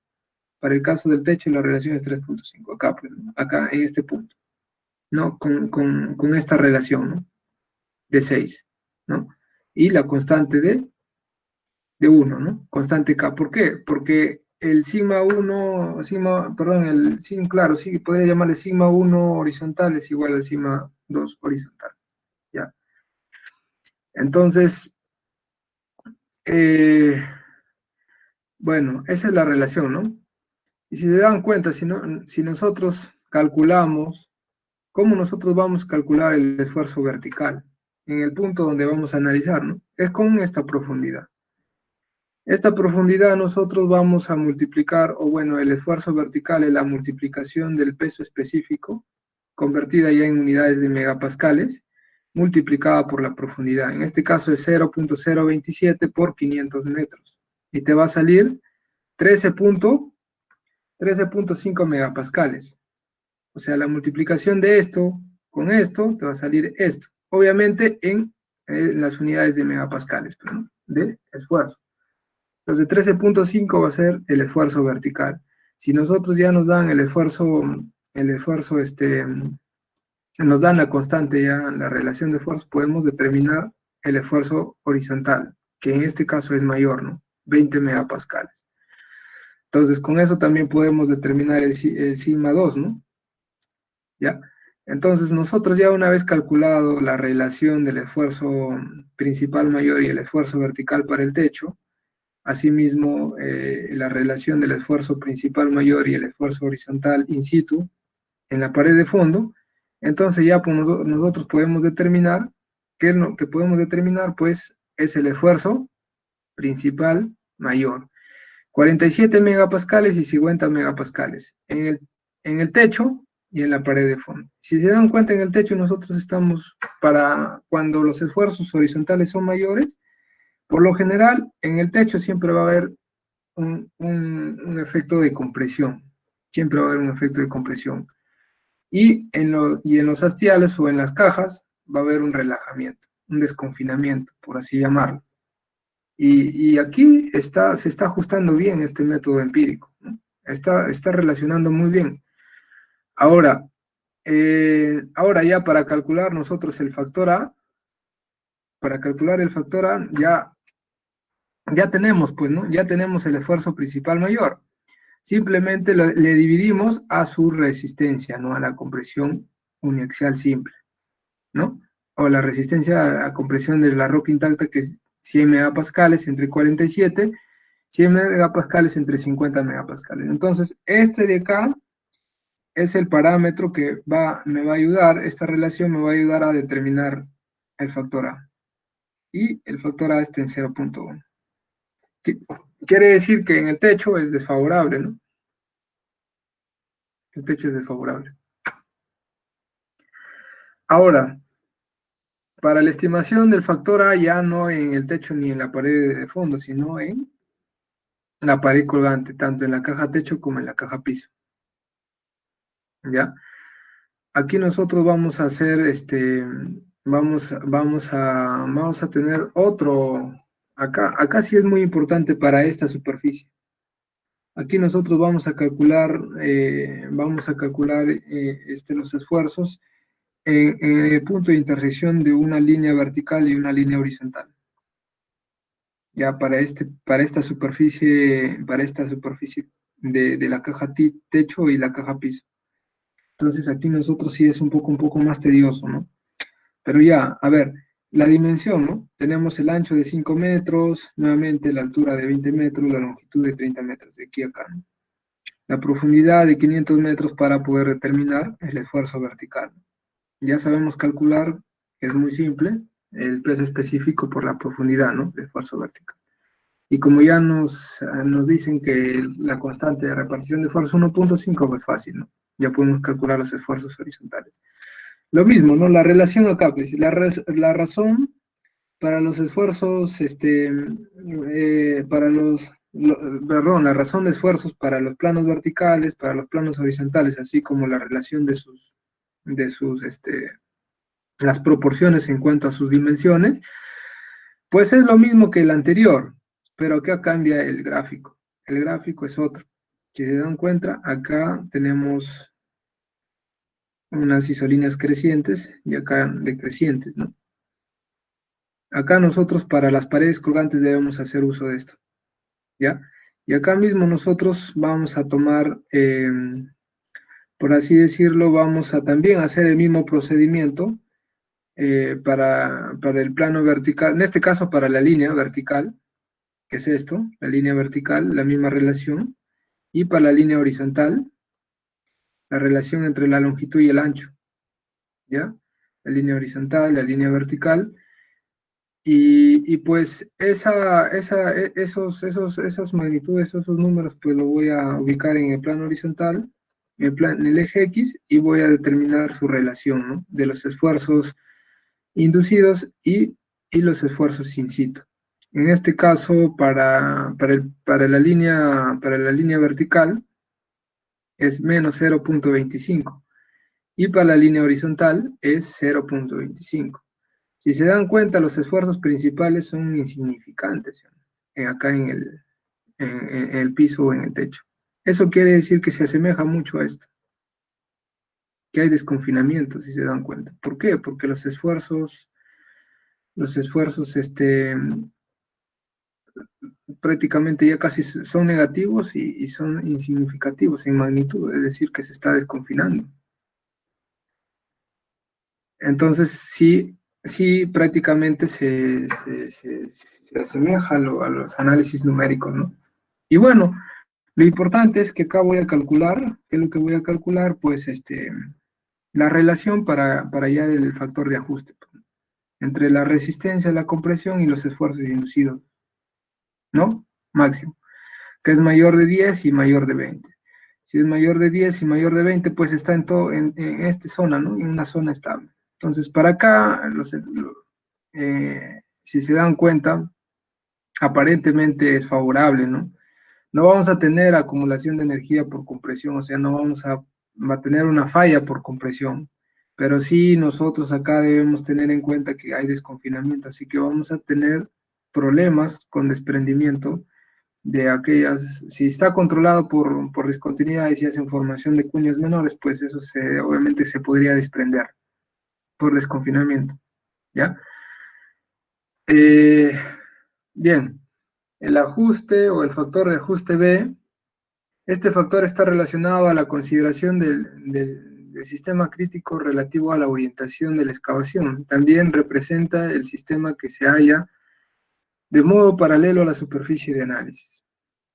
Para el caso del techo la relación es 3.5. Acá, pues, ¿no? Acá en este punto, ¿no? Con esta relación, ¿no? De 6, ¿no? Y la constante de 1, ¿no? Constante K. ¿Por qué? Porque el sigma 1, claro, sí, podría llamarle sigma 1 horizontal es igual al sigma 2 horizontal, ¿ya? Entonces, bueno, esa es la relación, ¿no? Y si se dan cuenta, si nosotros calculamos, ¿cómo nosotros vamos a calcular el esfuerzo vertical? En el punto donde vamos a analizar, ¿no? Es con esta profundidad. Esta profundidad nosotros vamos a multiplicar, o bueno, el esfuerzo vertical es la multiplicación del peso específico, convertida ya en unidades de megapascales, multiplicada por la profundidad. En este caso es 0.027 por 500 metros. Y te va a salir 13.5 megapascales. O sea, la multiplicación de esto con esto te va a salir esto. Obviamente en las unidades de megapascales, ¿no? De esfuerzo. Entonces 13.5 va a ser el esfuerzo vertical. Si nosotros ya nos dan nos dan la constante ya, la relación de esfuerzo, podemos determinar el esfuerzo horizontal, que en este caso es mayor, ¿no? 20 megapascales. Entonces con eso también podemos determinar el sigma 2, ¿no? ¿Ya? Entonces nosotros ya una vez calculado la relación del esfuerzo principal mayor y el esfuerzo vertical para el techo, asimismo la relación del esfuerzo principal mayor y el esfuerzo horizontal in situ en la pared de fondo, entonces ya pues, nosotros podemos determinar, ¿qué es lo que podemos determinar? Pues es el esfuerzo principal mayor. 47 megapascales y 50 megapascales en el techo y en la pared de fondo. Si se dan cuenta, en el techo nosotros estamos para cuando los esfuerzos horizontales son mayores, por lo general en el techo siempre va a haber un efecto de compresión, siempre va a haber un efecto de compresión. Y en los hastiales o en las cajas va a haber un relajamiento, un desconfinamiento, por así llamarlo. Y aquí se está ajustando bien este método empírico, ¿no? Está relacionando muy bien. Ahora, ahora ya para calcular nosotros el factor A, para calcular el factor A ya tenemos, pues, ¿no? Ya tenemos el esfuerzo principal mayor. Simplemente le dividimos a su resistencia, ¿no? A la compresión uniaxial simple, ¿no? O la resistencia a compresión de la roca intacta, que es 100 megapascales entre 47, 100 megapascales entre 50 megapascales. Entonces, este de acá es el parámetro que me va a ayudar, esta relación me va a ayudar a determinar el factor A. Y el factor A está en 0.1. Quiere decir que en el techo es desfavorable, ¿no? El techo es desfavorable. Ahora, para la estimación del factor A, ya no en el techo ni en la pared de fondo, sino en la pared colgante, tanto en la caja techo como en la caja piso. ¿Ya? Aquí nosotros vamos a hacer, vamos a tener otro, acá sí es muy importante para esta superficie. Aquí nosotros vamos a calcular los esfuerzos en el punto de intersección de una línea vertical y una línea horizontal. Ya para esta superficie de la caja techo y la caja piso. Entonces aquí nosotros sí es un poco más tedioso, ¿no? Pero ya, a ver, la dimensión, ¿no? Tenemos el ancho de 5 metros, nuevamente la altura de 20 metros, la longitud de 30 metros, de aquí a acá, ¿no? La profundidad de 500 metros para poder determinar el esfuerzo vertical. Ya sabemos calcular, es muy simple, el peso específico por la profundidad, ¿no? El esfuerzo vertical. Y como ya nos dicen que la constante de repartición de esfuerzo es 1.5, pues fácil, ¿no? Ya podemos calcular los esfuerzos horizontales. Lo mismo, ¿no? La relación acá, pues, la razón para los esfuerzos, perdón, la razón de esfuerzos para los planos verticales, para los planos horizontales, así como la relación las proporciones en cuanto a sus dimensiones, pues es lo mismo que el anterior, pero acá cambia el gráfico. El gráfico es otro. Si se dan cuenta, acá tenemos unas isolíneas crecientes y acá decrecientes, ¿no? Acá nosotros para las paredes colgantes debemos hacer uso de esto, ¿ya? Y acá mismo nosotros vamos a tomar, por así decirlo, vamos a también hacer el mismo procedimiento para el plano vertical, en este caso para la línea vertical, que es esto, la línea vertical, la misma relación, y para la línea horizontal, la relación entre la longitud y el ancho, ¿ya? La línea horizontal, la línea vertical, y pues esas magnitudes, esos números, pues lo voy a ubicar en el plano horizontal, en el eje X, y voy a determinar su relación, ¿no? De los esfuerzos inducidos y los esfuerzos in situ. En este caso, para la línea vertical, es menos 0.25, y para la línea horizontal es 0.25. Si se dan cuenta, los esfuerzos principales son insignificantes acá en el piso o en el techo. Eso quiere decir que se asemeja mucho a esto, que hay desconfinamiento, si se dan cuenta. ¿Por qué? Porque los esfuerzos prácticamente ya casi son negativos y son insignificativos en magnitud, es decir, que se está desconfinando. Entonces, sí prácticamente se asemeja a los análisis numéricos, ¿no? Y bueno, lo importante es que acá voy a calcular, ¿qué es lo que voy a calcular? Pues la relación para hallar el factor de ajuste entre la resistencia, la compresión y los esfuerzos inducidos. ¿no? Máximo, que es mayor de 10 y mayor de 20. Si es mayor de 10 y mayor de 20, pues está en esta zona, ¿no? En una zona estable. Entonces, para acá, si se dan cuenta, aparentemente es favorable, ¿no? No vamos a tener acumulación de energía por compresión, o sea, no vamos a tener una falla por compresión, pero sí nosotros acá debemos tener en cuenta que hay desconfinamiento, así que vamos a tener problemas con desprendimiento de aquellas, si está controlado por discontinuidades y hacen formación de cuñas menores, pues eso obviamente se podría desprender por desconfinamiento, ¿ya? Eh, bien, el ajuste o el factor de ajuste B. Este factor está relacionado a la consideración del sistema crítico relativo a la orientación de la excavación. También representa el sistema que se halla de modo paralelo a la superficie de análisis.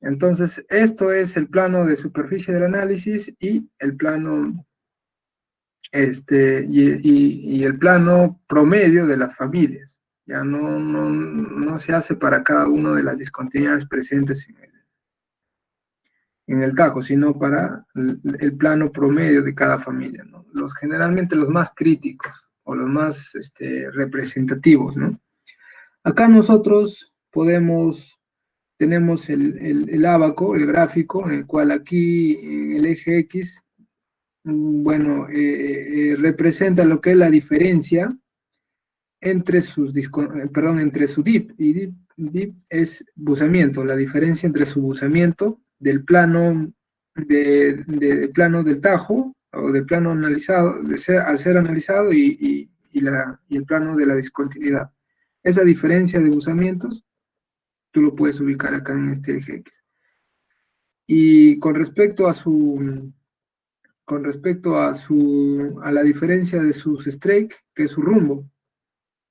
Entonces, esto es el plano de superficie del análisis y el plano, y el plano promedio de las familias. Ya no se hace para cada una de las discontinuidades presentes en el Tajo, sino para el plano promedio de cada familia, ¿no? Generalmente los más críticos o los más representativos, ¿no? Acá nosotros tenemos el ábaco, el gráfico, en el cual aquí en el eje X, bueno, representa lo que es la diferencia entre entre su dip, y dip es buzamiento, la diferencia entre su buzamiento del plano, plano del Tajo, o del plano analizado, al ser analizado, y el plano de la discontinuidad. Esa diferencia de buzamientos, tú lo puedes ubicar acá en este eje X. Y a la diferencia de sus strike, que es su rumbo,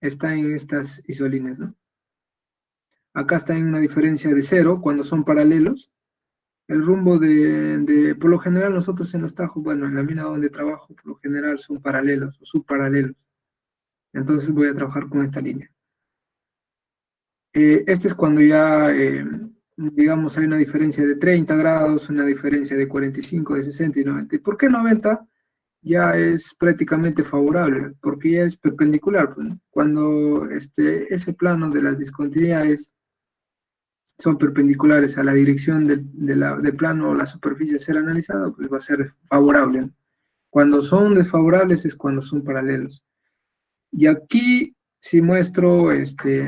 está en estas isolíneas, ¿no? Acá está en una diferencia de 0 cuando son paralelos. El rumbo por lo general nosotros en los tajos, bueno, en la mina donde trabajo, por lo general son paralelos o subparalelos. Entonces voy a trabajar con esta línea. Este es cuando ya, digamos, hay una diferencia de 30 grados, una diferencia de 45, de 60 y 90. ¿Y por qué 90? Ya es prácticamente favorable, porque ya es perpendicular, pues, ¿no? Cuando ese plano de las discontinuidades son perpendiculares a la dirección del plano o la superficie a ser analizada, pues va a ser favorable, ¿no? Cuando son desfavorables es cuando son paralelos. Y aquí si muestro,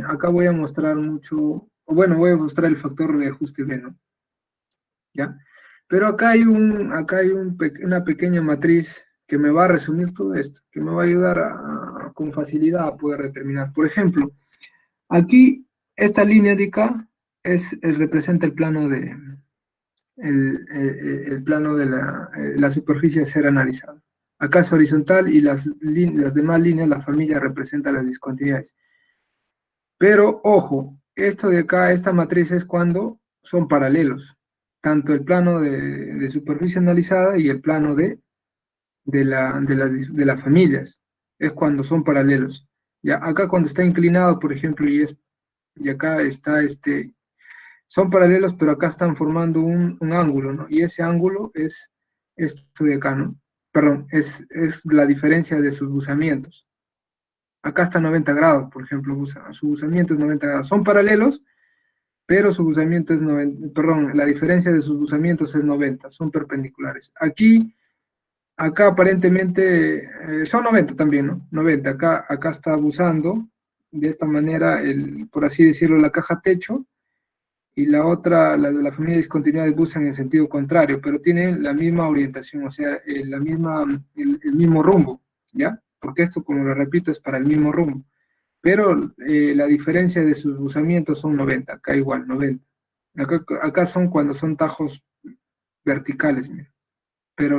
acá voy a mostrar mucho, o bueno, voy a mostrar el factor de ajuste B, ¿no? ¿Ya? Pero acá hay una pequeña matriz que me va a resumir todo esto, que me va a ayudar con facilidad a poder determinar. Por ejemplo, aquí, esta línea de acá representa el plano de la superficie a ser analizada. Acá es horizontal y las demás líneas, la familia representa las discontinuidades. Pero, ojo, esto de acá, esta matriz es cuando son paralelos, tanto el plano de superficie analizada y el plano de las familias, es cuando son paralelos. Ya, acá cuando está inclinado, por ejemplo, y acá está son paralelos, pero acá están formando un ángulo, ¿no? Y ese ángulo es esto de acá, ¿no? Perdón, es la diferencia de sus buzamientos. Acá está 90 grados, por ejemplo, su buzamiento es 90 grados. Son paralelos, pero su buzamiento es 90, perdón, la diferencia de sus buzamientos es 90, son perpendiculares. Acá aparentemente son 90 también, ¿no? 90, acá está buzando de esta manera, por así decirlo, la caja techo, y la otra, la de la familia discontinuada, busa en el sentido contrario, pero tienen la misma orientación, o sea, el mismo rumbo, ¿ya? Porque esto, como lo repito, es para el mismo rumbo. Pero la diferencia de sus buzamientos son 90, acá igual, 90. Acá son cuando son tajos verticales, mira. Pero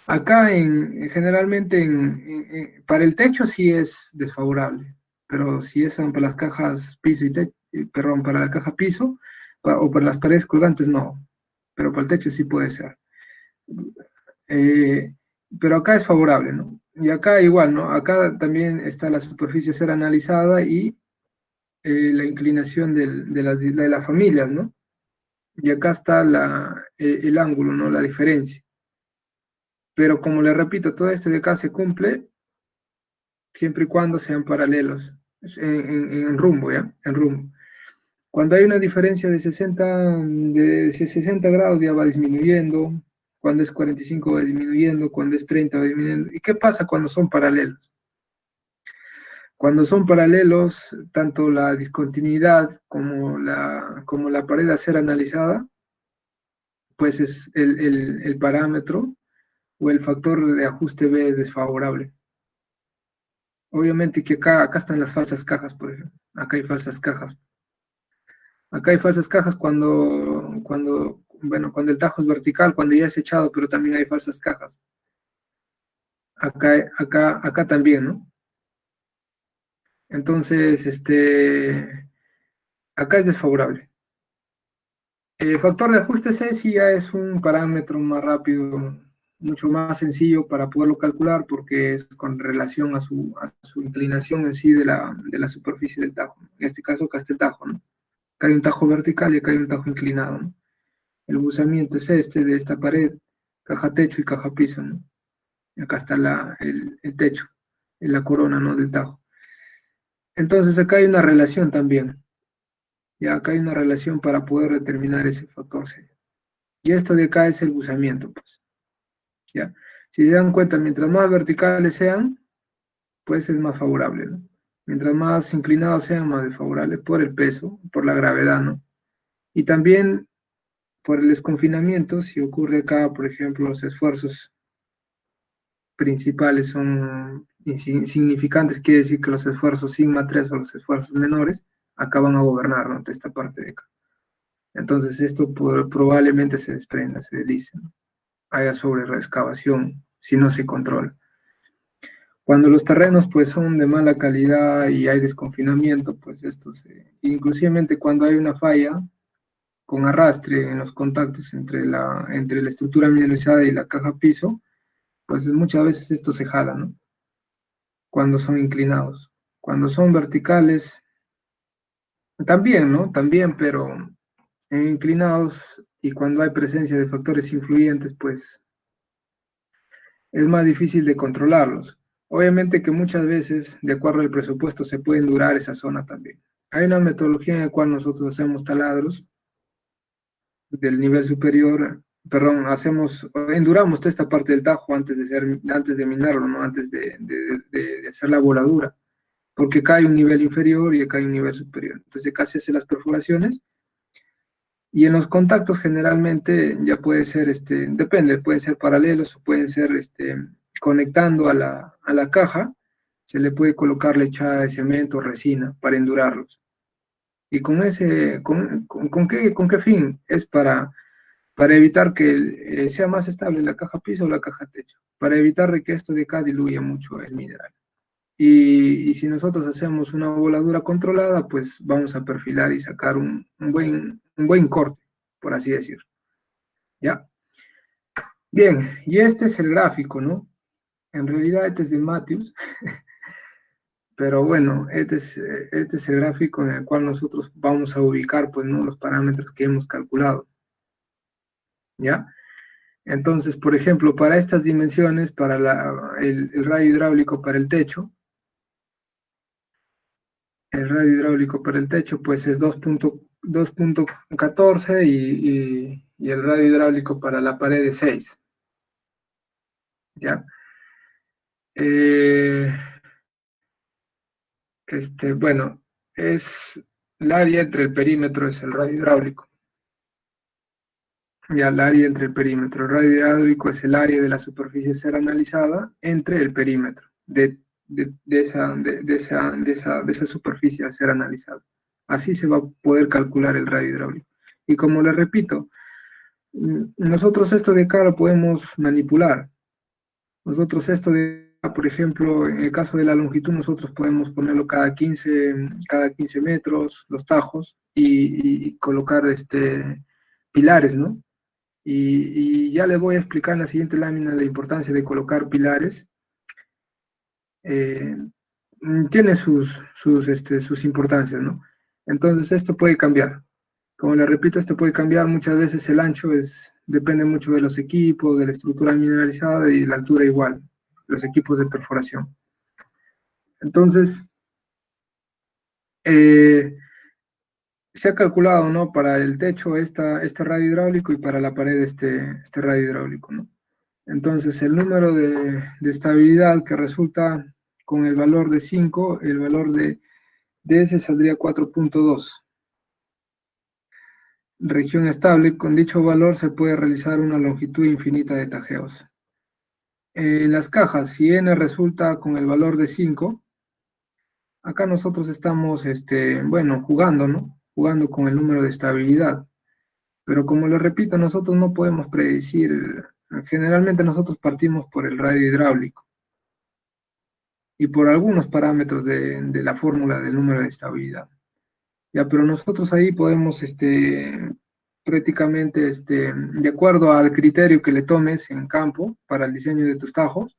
acá generalmente para el techo sí es desfavorable, pero si son para las cajas piso y techo, perdón, para la caja piso o para las paredes colgantes no, pero para el techo sí puede ser. Eh, pero acá es favorable, ¿no? Y acá igual, ¿no? Acá también está la superficie a ser analizada y la inclinación de las familias, ¿no? Y acá está el ángulo, ¿no? La diferencia. Pero como le repito, todo esto de acá se cumple siempre y cuando sean paralelos en rumbo, ¿ya? En rumbo. Cuando hay una diferencia de 60 grados ya va disminuyendo, cuando es 45 va disminuyendo, cuando es 30 va disminuyendo. ¿Y qué pasa cuando son paralelos? Cuando son paralelos, tanto la discontinuidad como la pared a ser analizada, pues es el parámetro o el factor de ajuste B es desfavorable. Obviamente que acá están las falsas cajas, por ejemplo. Acá hay falsas cajas. Acá hay falsas cajas cuando el tajo es vertical, cuando ya es echado, pero también hay falsas cajas. Acá también, ¿no? Entonces, acá es desfavorable. El factor de ajuste C sí ya es un parámetro más rápido, mucho más sencillo para poderlo calcular porque es con relación a su inclinación en sí de la superficie del tajo. En este caso, acá está el tajo, ¿no? Acá hay un tajo vertical y acá hay un tajo inclinado, ¿no? El buzamiento es este de esta pared, caja techo y caja piso, ¿no? Y acá está el techo, la corona, ¿no? Del tajo. Entonces acá hay una relación también. Ya acá hay una relación para poder determinar ese factor C. Y esto de acá es el buzamiento, pues. ¿Ya? Si se dan cuenta, mientras más verticales sean, pues es más favorable, ¿no? Mientras más inclinados sean, más desfavorable por el peso, por la gravedad, ¿no? Y también por el desconfinamiento, si ocurre acá, por ejemplo, los esfuerzos principales son insignificantes, quiere decir que los esfuerzos sigma 3 o los esfuerzos menores acá van a gobernar, ¿no? De esta parte de acá. Entonces esto probablemente se desprenda, se deslice, ¿no? Haya sobre reexcavación si no se controla. Cuando los terrenos pues son de mala calidad y hay desconfinamiento, pues inclusivemente cuando hay una falla con arrastre en los contactos entre la estructura mineralizada y la caja piso, pues muchas veces esto se jala, ¿no? Cuando son inclinados. Cuando son verticales, también, ¿no? También, pero inclinados y cuando hay presencia de factores influyentes, pues es más difícil de controlarlos. Obviamente que muchas veces, de acuerdo al presupuesto, se puede endurar esa zona también. Hay una metodología en la cual nosotros hacemos taladros del nivel superior, perdón, enduramos toda esta parte del tajo antes de minarlo, ¿no? Antes de hacer la voladura, porque acá hay un nivel inferior y acá hay un nivel superior. Entonces acá se hacen las perforaciones y en los contactos generalmente ya puede ser, depende, pueden ser paralelos o pueden ser conectando a la caja, se le puede colocar lechada de cemento o resina para endurarlos. ¿Y con qué fin? Es para evitar que sea más estable la caja piso o la caja techo, para evitar que esto de acá diluya mucho el mineral. Y si nosotros hacemos una voladura controlada, pues vamos a perfilar y sacar un buen corte, por así decirlo. ¿Ya? Bien, y este es el gráfico, ¿no? En realidad este es de Matthews, pero bueno, este es el gráfico en el cual nosotros vamos a ubicar, pues, ¿no? Los parámetros que hemos calculado. ¿Ya? Entonces, por ejemplo, para estas dimensiones, para el radio hidráulico para el techo, pues es 2.14 y el radio hidráulico para la pared es 6. ¿Ya? Eh, bueno, es el área entre el perímetro, es el radio hidráulico. Ya el área entre el perímetro. El radio hidráulico es el área de la superficie a ser analizada entre el perímetro de esa superficie a ser analizada. Así se va a poder calcular el radio hidráulico. Y como le repito, nosotros esto de acá lo podemos manipular. Nosotros esto de acá, por ejemplo, en el caso de la longitud, nosotros podemos ponerlo cada 15 metros, los tajos, y colocar pilares, ¿no? Y ya les voy a explicar en la siguiente lámina la importancia de colocar pilares, tiene sus importancias, ¿no? Entonces esto puede cambiar. Como le repito, esto puede cambiar. Muchas veces el ancho depende mucho de los equipos, de la estructura mineralizada y la altura igual, los equipos de perforación. Entonces, eh, se ha calculado, ¿no? Para el techo este radio hidráulico y para la pared este radio hidráulico, ¿no? Entonces, el número de estabilidad que resulta con el valor de 5, el valor de ese saldría 4.2. Región estable, con dicho valor se puede realizar una longitud infinita de tajeos. En las cajas, si n resulta con el valor de 5, acá nosotros estamos, bueno, jugando, ¿no? Jugando con el número de estabilidad. Pero como les repito, nosotros no podemos predecir, generalmente nosotros partimos por el radio hidráulico y por algunos parámetros de la fórmula del número de estabilidad. Ya, pero nosotros ahí podemos, prácticamente, de acuerdo al criterio que le tomes en campo para el diseño de tus tajos,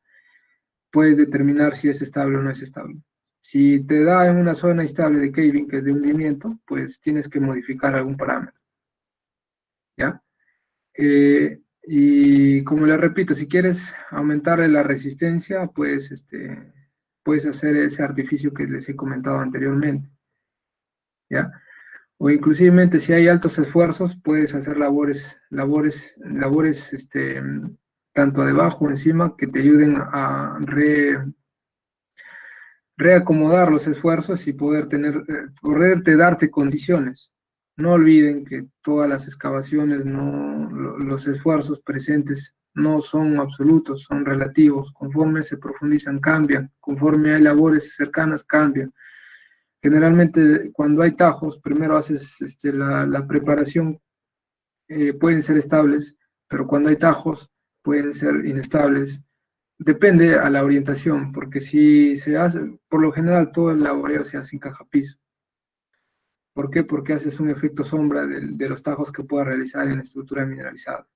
puedes determinar si es estable o no es estable. Si te da en una zona estable de caving, que es de hundimiento, pues tienes que modificar algún parámetro, ¿ya? Y como le repito, si quieres aumentarle la resistencia, pues puedes hacer ese artificio que les he comentado anteriormente, ¿ya? O inclusivemente si hay altos esfuerzos, puedes hacer labores tanto debajo o encima que te ayuden a reacomodar los esfuerzos y poderte darte condiciones. No olviden que todas las excavaciones, los esfuerzos presentes no son absolutos, son relativos. Conforme se profundizan, cambian. Conforme hay labores cercanas, cambian. Generalmente, cuando hay tajos, primero haces la preparación, pueden ser estables, pero cuando hay tajos, pueden ser inestables. Depende a la orientación, porque si se hace, por lo general todo el laboreo se hace en caja piso. ¿Por qué? Porque haces un efecto sombra de los tajos que puedas realizar en la estructura mineralizada.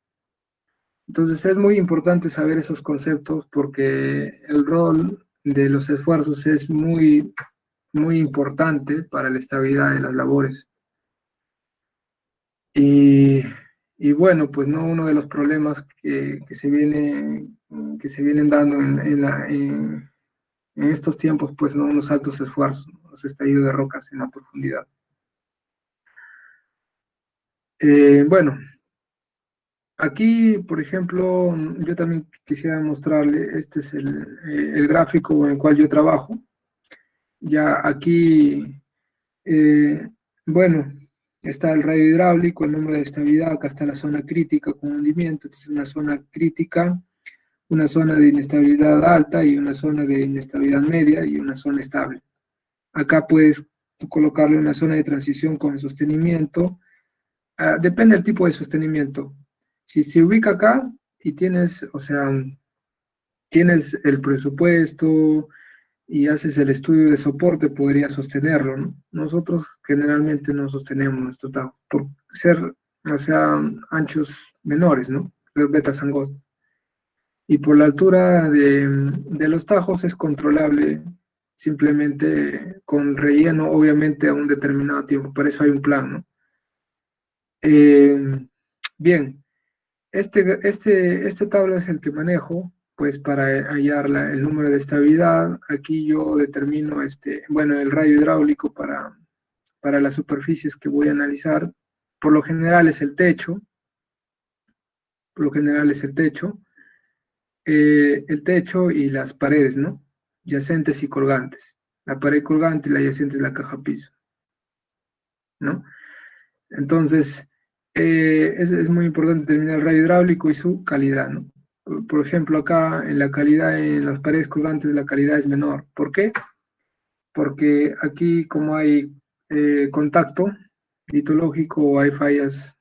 Entonces es muy importante saber esos conceptos porque el rol de los esfuerzos es muy, muy importante para la estabilidad de las labores. Y, y bueno, pues no uno de los problemas que se vienen dando en estos tiempos, pues no unos altos esfuerzos, los estallidos de rocas en la profundidad. Bueno, aquí, por ejemplo, yo también quisiera mostrarle, este es el gráfico en el cual yo trabajo. Ya aquí, bueno, está el radio hidráulico, el número de estabilidad, acá está la zona crítica con hundimiento, esta es una zona crítica, una zona de inestabilidad alta y una zona de inestabilidad media y una zona estable. Acá puedes colocarle una zona de transición con sostenimiento. Depende del tipo de sostenimiento. Si se ubica acá y tienes, o sea, tienes el presupuesto y haces el estudio de soporte, podrías sostenerlo, ¿no? Nosotros generalmente no sostenemos nuestro tajo por ser, o sea, anchos menores, ¿no? Vetas angostas. Y por la altura de los tajos es controlable simplemente con relleno, obviamente a un determinado tiempo. Para eso hay un plan, ¿no? Eh, bien, este tabla es el que manejo, pues para hallar el número de estabilidad. Aquí yo determino, bueno, el radio hidráulico para las superficies que voy a analizar. Por lo general es el techo, por lo general es el techo y las paredes, ¿no? Yacentes y colgantes. La pared colgante y la yacente es la caja piso, ¿no? Entonces, es muy importante determinar el radio hidráulico y su calidad, ¿no? Por ejemplo, acá en la calidad, en las paredes colgantes, la calidad es menor. ¿Por qué? Porque aquí, como hay contacto litológico, hay fallas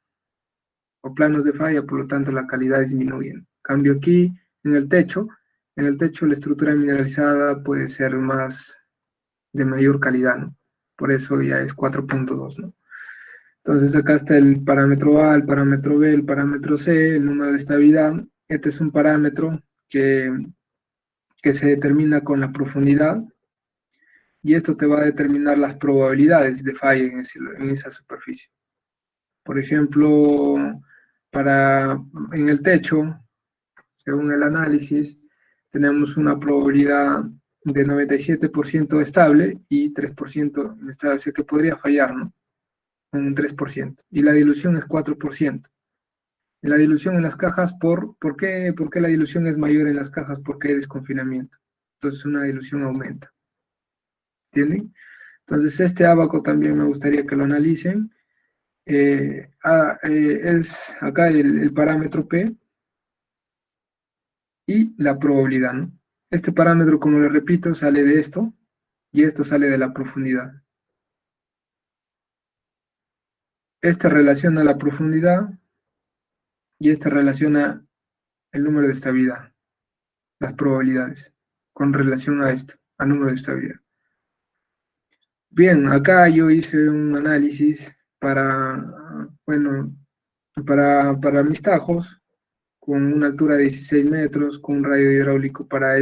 o planos de falla, por lo tanto la calidad disminuye. En cambio aquí, en el techo la estructura mineralizada puede ser más de mayor calidad, ¿no? Por eso ya es 4.2, ¿no? Entonces acá está el parámetro A, el parámetro B, el parámetro C, el número de estabilidad. Este es un parámetro que se determina con la profundidad. y esto te va a determinar las probabilidades de falla en esa superficie. Por ejemplo, en el techo, según el análisis, tenemos una probabilidad de 97% estable y 3% inestable, o sea que podría fallar, ¿no? Un 3%. Y la dilución es 4%. La dilución en las cajas, ¿por qué la dilución es mayor en las cajas? Porque hay desconfinamiento. Entonces una dilución aumenta. ¿Entienden? Entonces este ábaco también me gustaría que lo analicen. Es acá el parámetro P y la probabilidad, ¿no? Este parámetro, como le repito, sale de esto y esto sale de la profundidad. Este relaciona la profundidad y este relaciona el número de estabilidad, las probabilidades, con relación a esto, al número de estabilidad. Bien, acá yo hice un análisis bueno, para mis tajos, con una altura de 16 metros, con un radio hidráulico para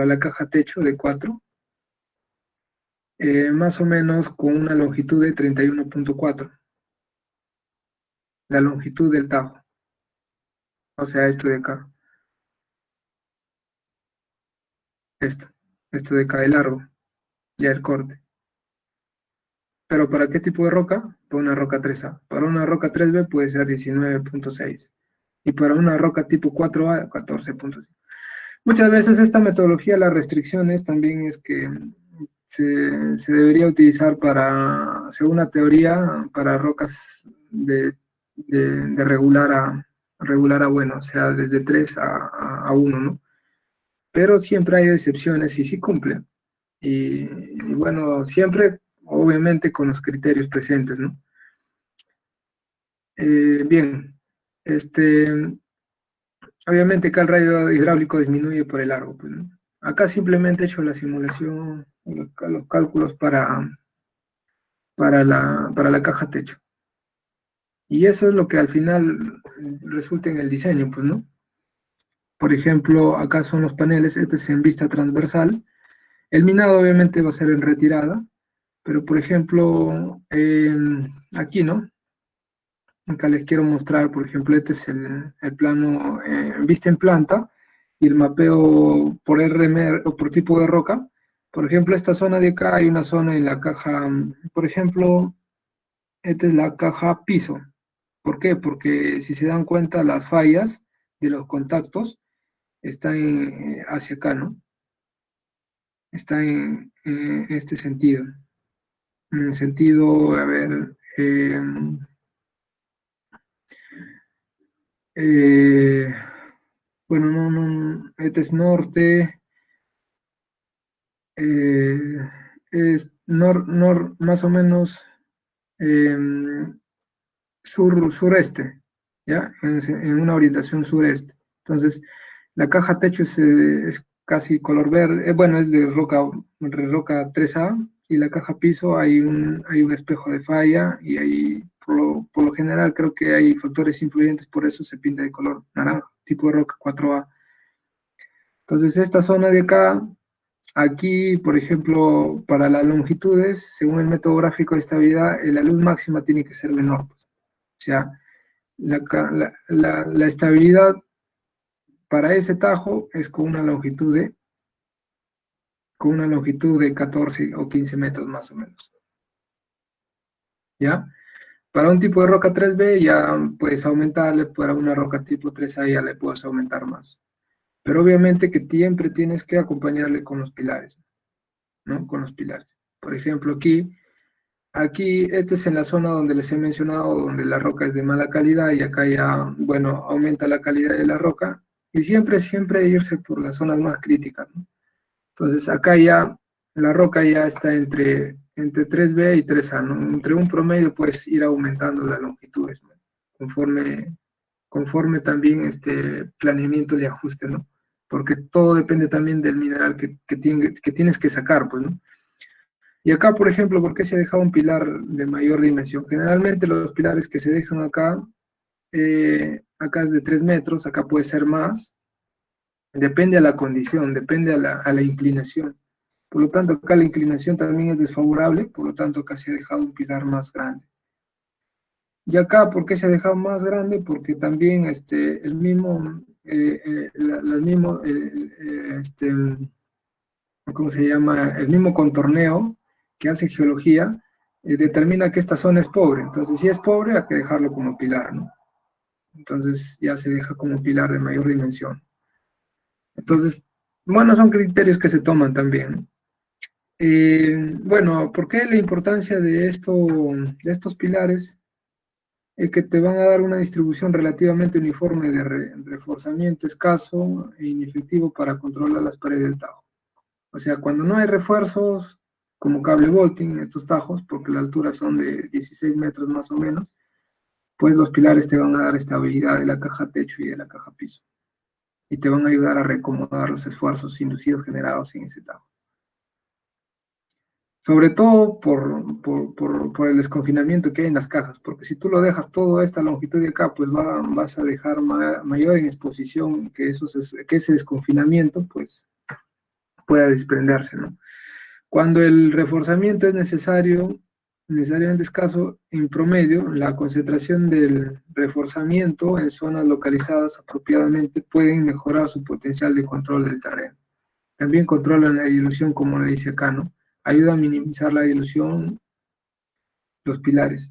la caja techo de 4, más o menos con una longitud de 31.4, la longitud del tajo, o sea, esto de acá, esto, esto de acá de largo, ya el corte. Pero ¿para qué tipo de roca? Para una roca 3A. Para una roca 3B puede ser 19.6. Y para una roca tipo 4A, 14.5. Muchas veces esta metodología, las restricciones también es que se debería utilizar según la teoría, para rocas de regular a bueno, o sea, desde 3 a 1, ¿no? Pero siempre hay excepciones y sí cumplen. Y bueno, siempre, obviamente, con los criterios presentes, ¿no? Bien, obviamente acá el radio hidráulico disminuye por el largo, pues, ¿no? Acá simplemente he hecho la simulación, los cálculos para la caja techo. Y eso es lo que al final resulta en el diseño, pues, ¿no? Por ejemplo, acá son los paneles, este es en vista transversal. El minado obviamente va a ser en retirada, pero por ejemplo, aquí, ¿no? Acá les quiero mostrar, por ejemplo, este es el plano vista en planta y el mapeo por RMR o por tipo de roca. Por ejemplo, esta zona de acá hay una zona en la caja, por ejemplo, esta es la caja piso. ¿Por qué? Porque si se dan cuenta, las fallas de los contactos están hacia acá, ¿no? Está en este sentido. En el sentido, a ver, eh, bueno, este es norte, eh, es más o menos eh, sureste, ¿ya? En una orientación sureste. Entonces, la caja techo es casi color verde, bueno, es de roca 3A, y la caja piso hay un espejo de falla, y ahí, por lo general, creo que hay factores influyentes, por eso se pinta de color naranja, tipo de roca 4A. Entonces, esta zona de acá, aquí, por ejemplo, para las longitudes, según el método gráfico de estabilidad, la luz máxima tiene que ser menor, pues. O sea, la estabilidad para ese tajo es con una longitud de 14 o 15 metros más o menos, ¿ya? Para un tipo de roca 3B ya puedes aumentarle, para una roca tipo 3A ya le puedes aumentar más. Pero obviamente que siempre tienes que acompañarle con los pilares, ¿no? Con los pilares. Por ejemplo, aquí, este es en la zona donde les he mencionado, donde la roca es de mala calidad, y acá ya, bueno, aumenta la calidad de la roca, y siempre irse por las zonas más críticas, ¿no? Entonces acá ya la roca ya está entre 3B y 3A, ¿no? Entre un promedio puedes ir aumentando las longitudes, ¿no? Conforme también este planeamiento de ajuste, ¿no? Porque todo depende también del mineral que tienes que sacar, pues, ¿no? Y acá, por ejemplo, ¿por qué se ha dejado un pilar de mayor dimensión? Generalmente los pilares que se dejan acá es de 3 metros, acá puede ser más, depende a la condición, depende a la inclinación. Por lo tanto, acá la inclinación también es desfavorable, por lo tanto, acá se ha dejado un pilar más grande. Y acá, ¿por qué se ha dejado más grande? Porque también el mismo, ¿cómo se llama? El mismo contorneo que hace geología determina que esta zona es pobre. Entonces, si es pobre, hay que dejarlo como pilar, ¿no? Entonces, ya se deja como pilar de mayor dimensión. Entonces, bueno, son criterios que se toman también, ¿no? Bueno, ¿por qué la importancia de estos pilares? Que te van a dar una distribución relativamente uniforme de reforzamiento escaso e inefectivo para controlar las paredes del tajo. O sea, cuando no hay refuerzos como cable bolting en estos tajos, porque la altura son de 16 metros más o menos, pues los pilares te van a dar estabilidad de la caja techo y de la caja piso. Y te van a ayudar a reacomodar los esfuerzos inducidos generados en ese tajo. Sobre todo por el desconfinamiento que hay en las cajas, porque si tú lo dejas toda esta longitud de acá, pues vas a dejar mayor en exposición que ese desconfinamiento pues pueda desprenderse, ¿no? Cuando el reforzamiento es necesariamente escaso, en promedio, la concentración del reforzamiento en zonas localizadas apropiadamente pueden mejorar su potencial de control del terreno. También controlan la dilución, como le dice acá, ¿no? Ayuda a minimizar la dilución, los pilares.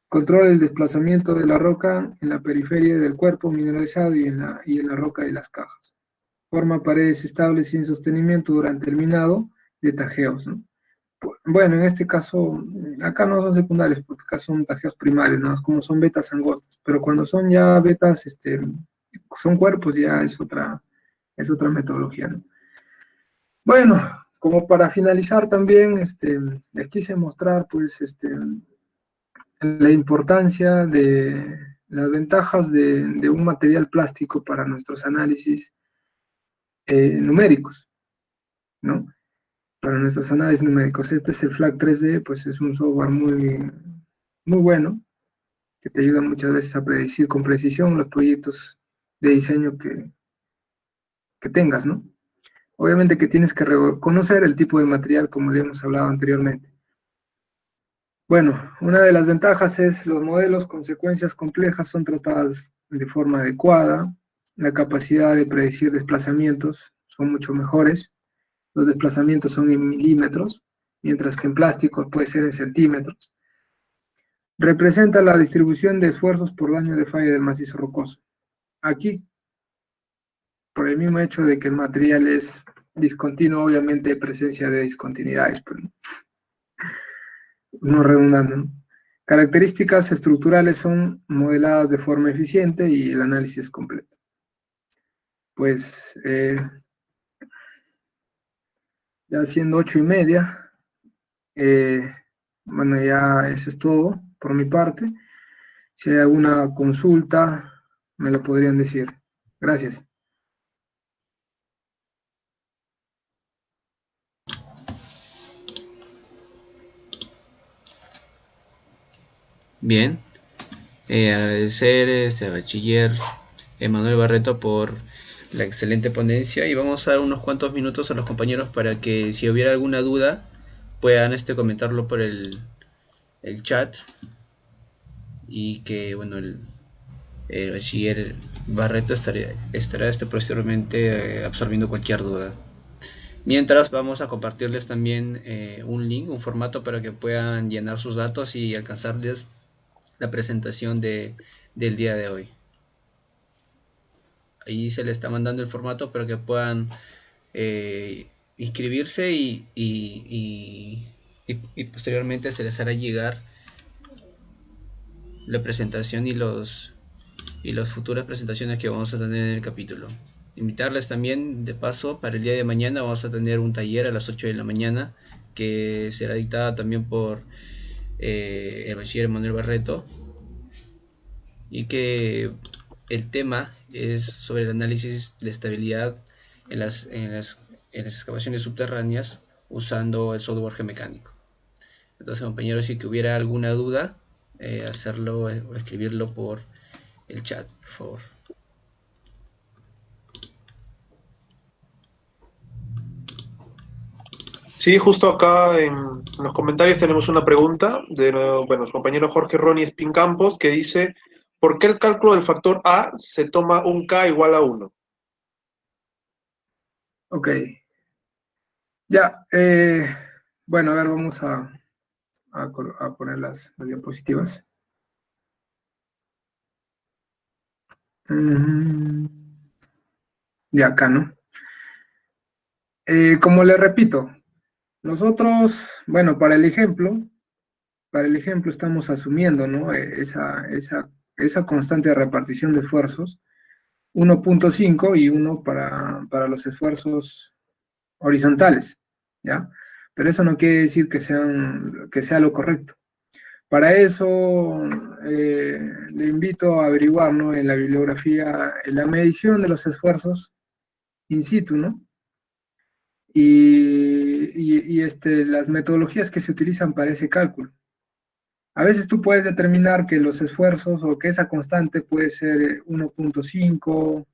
Controla el desplazamiento de la roca en la periferia del cuerpo mineralizado y en la roca de las cajas. Forma paredes estables sin sostenimiento durante el minado de tajeos, ¿no? Bueno, en este caso, acá no son secundarios, porque acá son tajeos primarios, ¿no? Como son vetas angostas, pero cuando son ya vetas, son cuerpos, ya es otra metodología, ¿no? Bueno, como para finalizar también, les quise mostrar, pues, la importancia de las ventajas de un material plástico para nuestros análisis numéricos, ¿no? Para nuestros análisis numéricos. Este es el FLAC 3D, pues es un software muy bueno, que te ayuda muchas veces a predecir con precisión los proyectos de diseño que tengas, ¿no? Obviamente que tienes que conocer el tipo de material, como ya hemos hablado anteriormente. Bueno, una de las ventajas es los modelos con secuencias complejas son tratadas de forma adecuada, la capacidad de predecir desplazamientos son mucho mejores, los desplazamientos son en milímetros, mientras que en plástico puede ser en centímetros. Representa la distribución de esfuerzos por daño de falla del macizo rocoso. Aquí, por el mismo hecho de que el material es discontinuo, obviamente hay presencia de discontinuidades, pero no redundando, ¿no? Características estructurales son modeladas de forma eficiente y el análisis completo. Pues ya siendo 8:30, bueno, ya eso es todo por mi parte. Si hay alguna consulta, me lo podrían decir. Gracias. Bien, agradecer al bachiller Emanuel Barreto por la excelente ponencia y vamos a dar unos cuantos minutos a los compañeros para que si hubiera alguna duda puedan comentarlo por el chat y que bueno el bachiller Barreto estará posteriormente absorbiendo cualquier duda. Mientras vamos a compartirles también un link, un formato para que puedan llenar sus datos y alcanzarles la presentación del día de hoy. Ahí se les está mandando el formato para que puedan inscribirse y posteriormente se les hará llegar la presentación y las futuras presentaciones que vamos a tener en el capítulo. Invitarles también, de paso, para el día de mañana vamos a tener un taller a las 8 de la mañana que será dictada también por el bachiller Manuel Barreto y que el tema es sobre el análisis de estabilidad en las excavaciones subterráneas usando el software geomecánico. Entonces, compañeros, si que hubiera alguna duda, hacerlo o escribirlo por el chat, por favor. Sí. Sí, justo acá en los comentarios tenemos una pregunta de bueno, compañero Jorge Ronnie Espín Campos que dice, ¿por qué el cálculo del factor A se toma un K igual a 1? Ok, ya. Bueno, a ver, vamos a poner las diapositivas. Mm, de acá, ¿no? Como le repito, nosotros, bueno, para el ejemplo estamos asumiendo, ¿no? Esa constante de repartición de esfuerzos, 1.5 y 1 para los esfuerzos horizontales, ¿ya? Pero eso no quiere decir que sea lo correcto. Para eso, le invito a averiguar, ¿no? En la bibliografía, en la medición de los esfuerzos in situ, ¿no? Y las metodologías que se utilizan para ese cálculo. A veces tú puedes determinar que los esfuerzos o que esa constante puede ser 1.5,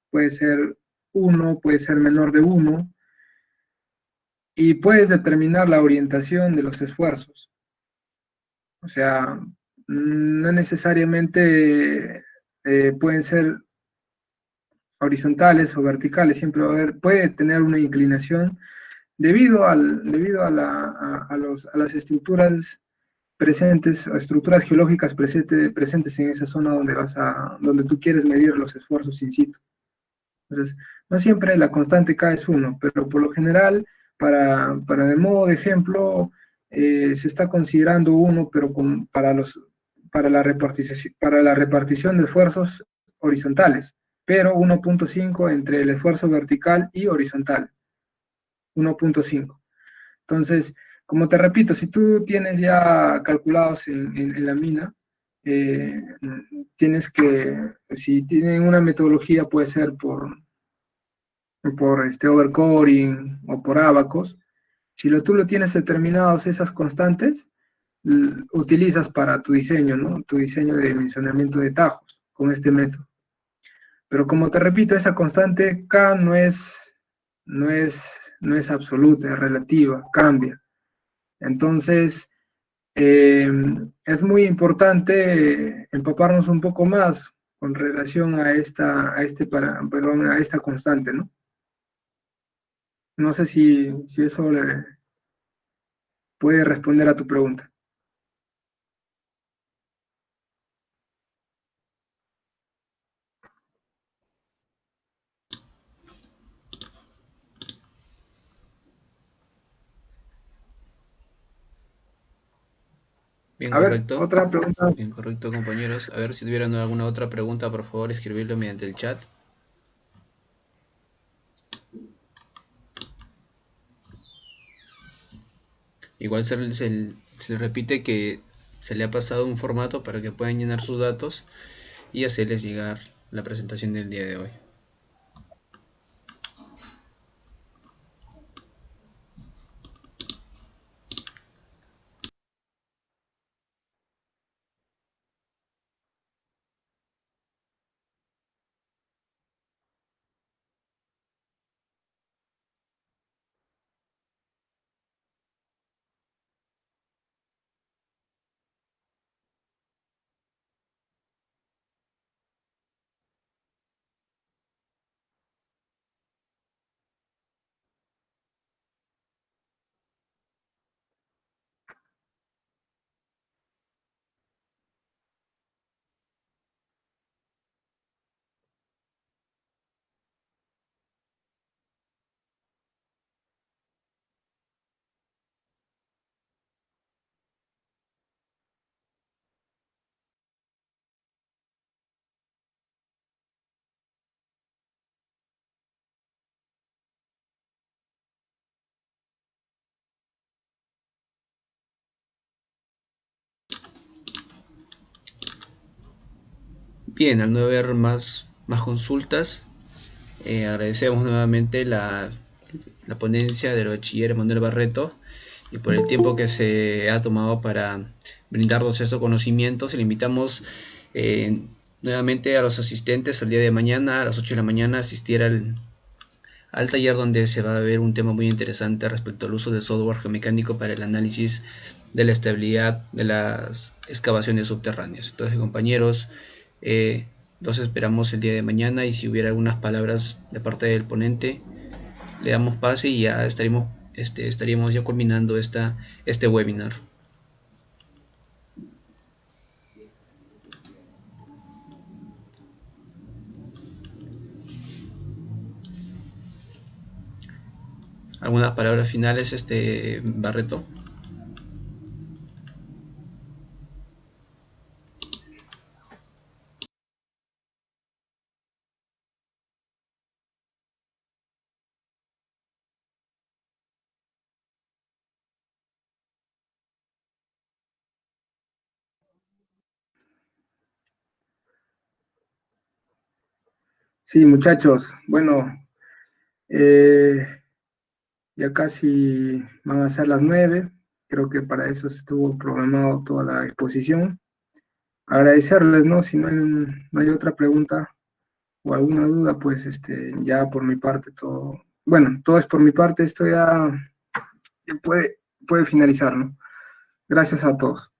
puede ser 1, puede ser menor de 1, y puedes determinar la orientación de los esfuerzos. O sea, no necesariamente pueden ser horizontales o verticales, siempre puede tener una inclinación debido a las estructuras presentes, o estructuras geológicas presentes en esa zona donde tú quieres medir los esfuerzos in situ. Entonces, no siempre la constante K es 1, pero por lo general, para el modo de ejemplo, se está considerando 1, pero para la repartición de esfuerzos horizontales, pero 1.5 entre el esfuerzo vertical y horizontal, 1.5. Entonces, como te repito, si tú tienes ya calculados en la mina, eh, si tienen una metodología, puede ser por overcoring o por abacos, si tú lo tienes determinados esas constantes, utilizas para tu diseño, ¿no? Tu diseño de dimensionamiento de tajos con este método. Pero como te repito, esa constante K no es, no es absoluta, es relativa, cambia. Entonces, es muy importante empaparnos un poco más con relación a esta constante, ¿no? No sé si eso le puede responder a tu pregunta. Bien A ver, correcto. otra pregunta. Bien correcto, compañeros. A ver si tuvieran alguna otra pregunta, por favor, escribirlo mediante el chat. Igual se les repite que se le ha pasado un formato para que puedan llenar sus datos y hacerles llegar la presentación del día de hoy. Bien, al no haber más consultas, agradecemos nuevamente la ponencia del bachiller Manuel Barreto y por el tiempo que se ha tomado para brindarnos estos conocimientos. Le invitamos nuevamente a los asistentes al día de mañana a las 8 de la mañana a asistir al taller donde se va a ver un tema muy interesante respecto al uso del software geomecánico para el análisis de la estabilidad de las excavaciones subterráneas. Entonces, compañeros, los esperamos el día de mañana, y si hubiera algunas palabras de parte del ponente, le damos pase y ya estaríamos ya culminando este webinar. ¿Algunas palabras finales, Barreto? Sí, muchachos, bueno, eh, ya casi van a ser las 9. Creo que para eso estuvo programado toda la exposición. Agradecerles, ¿no? Si no hay otra pregunta o alguna duda, pues ya por mi parte todo, bueno, todo es por mi parte, esto ya puede finalizar, ¿no? Gracias a todos.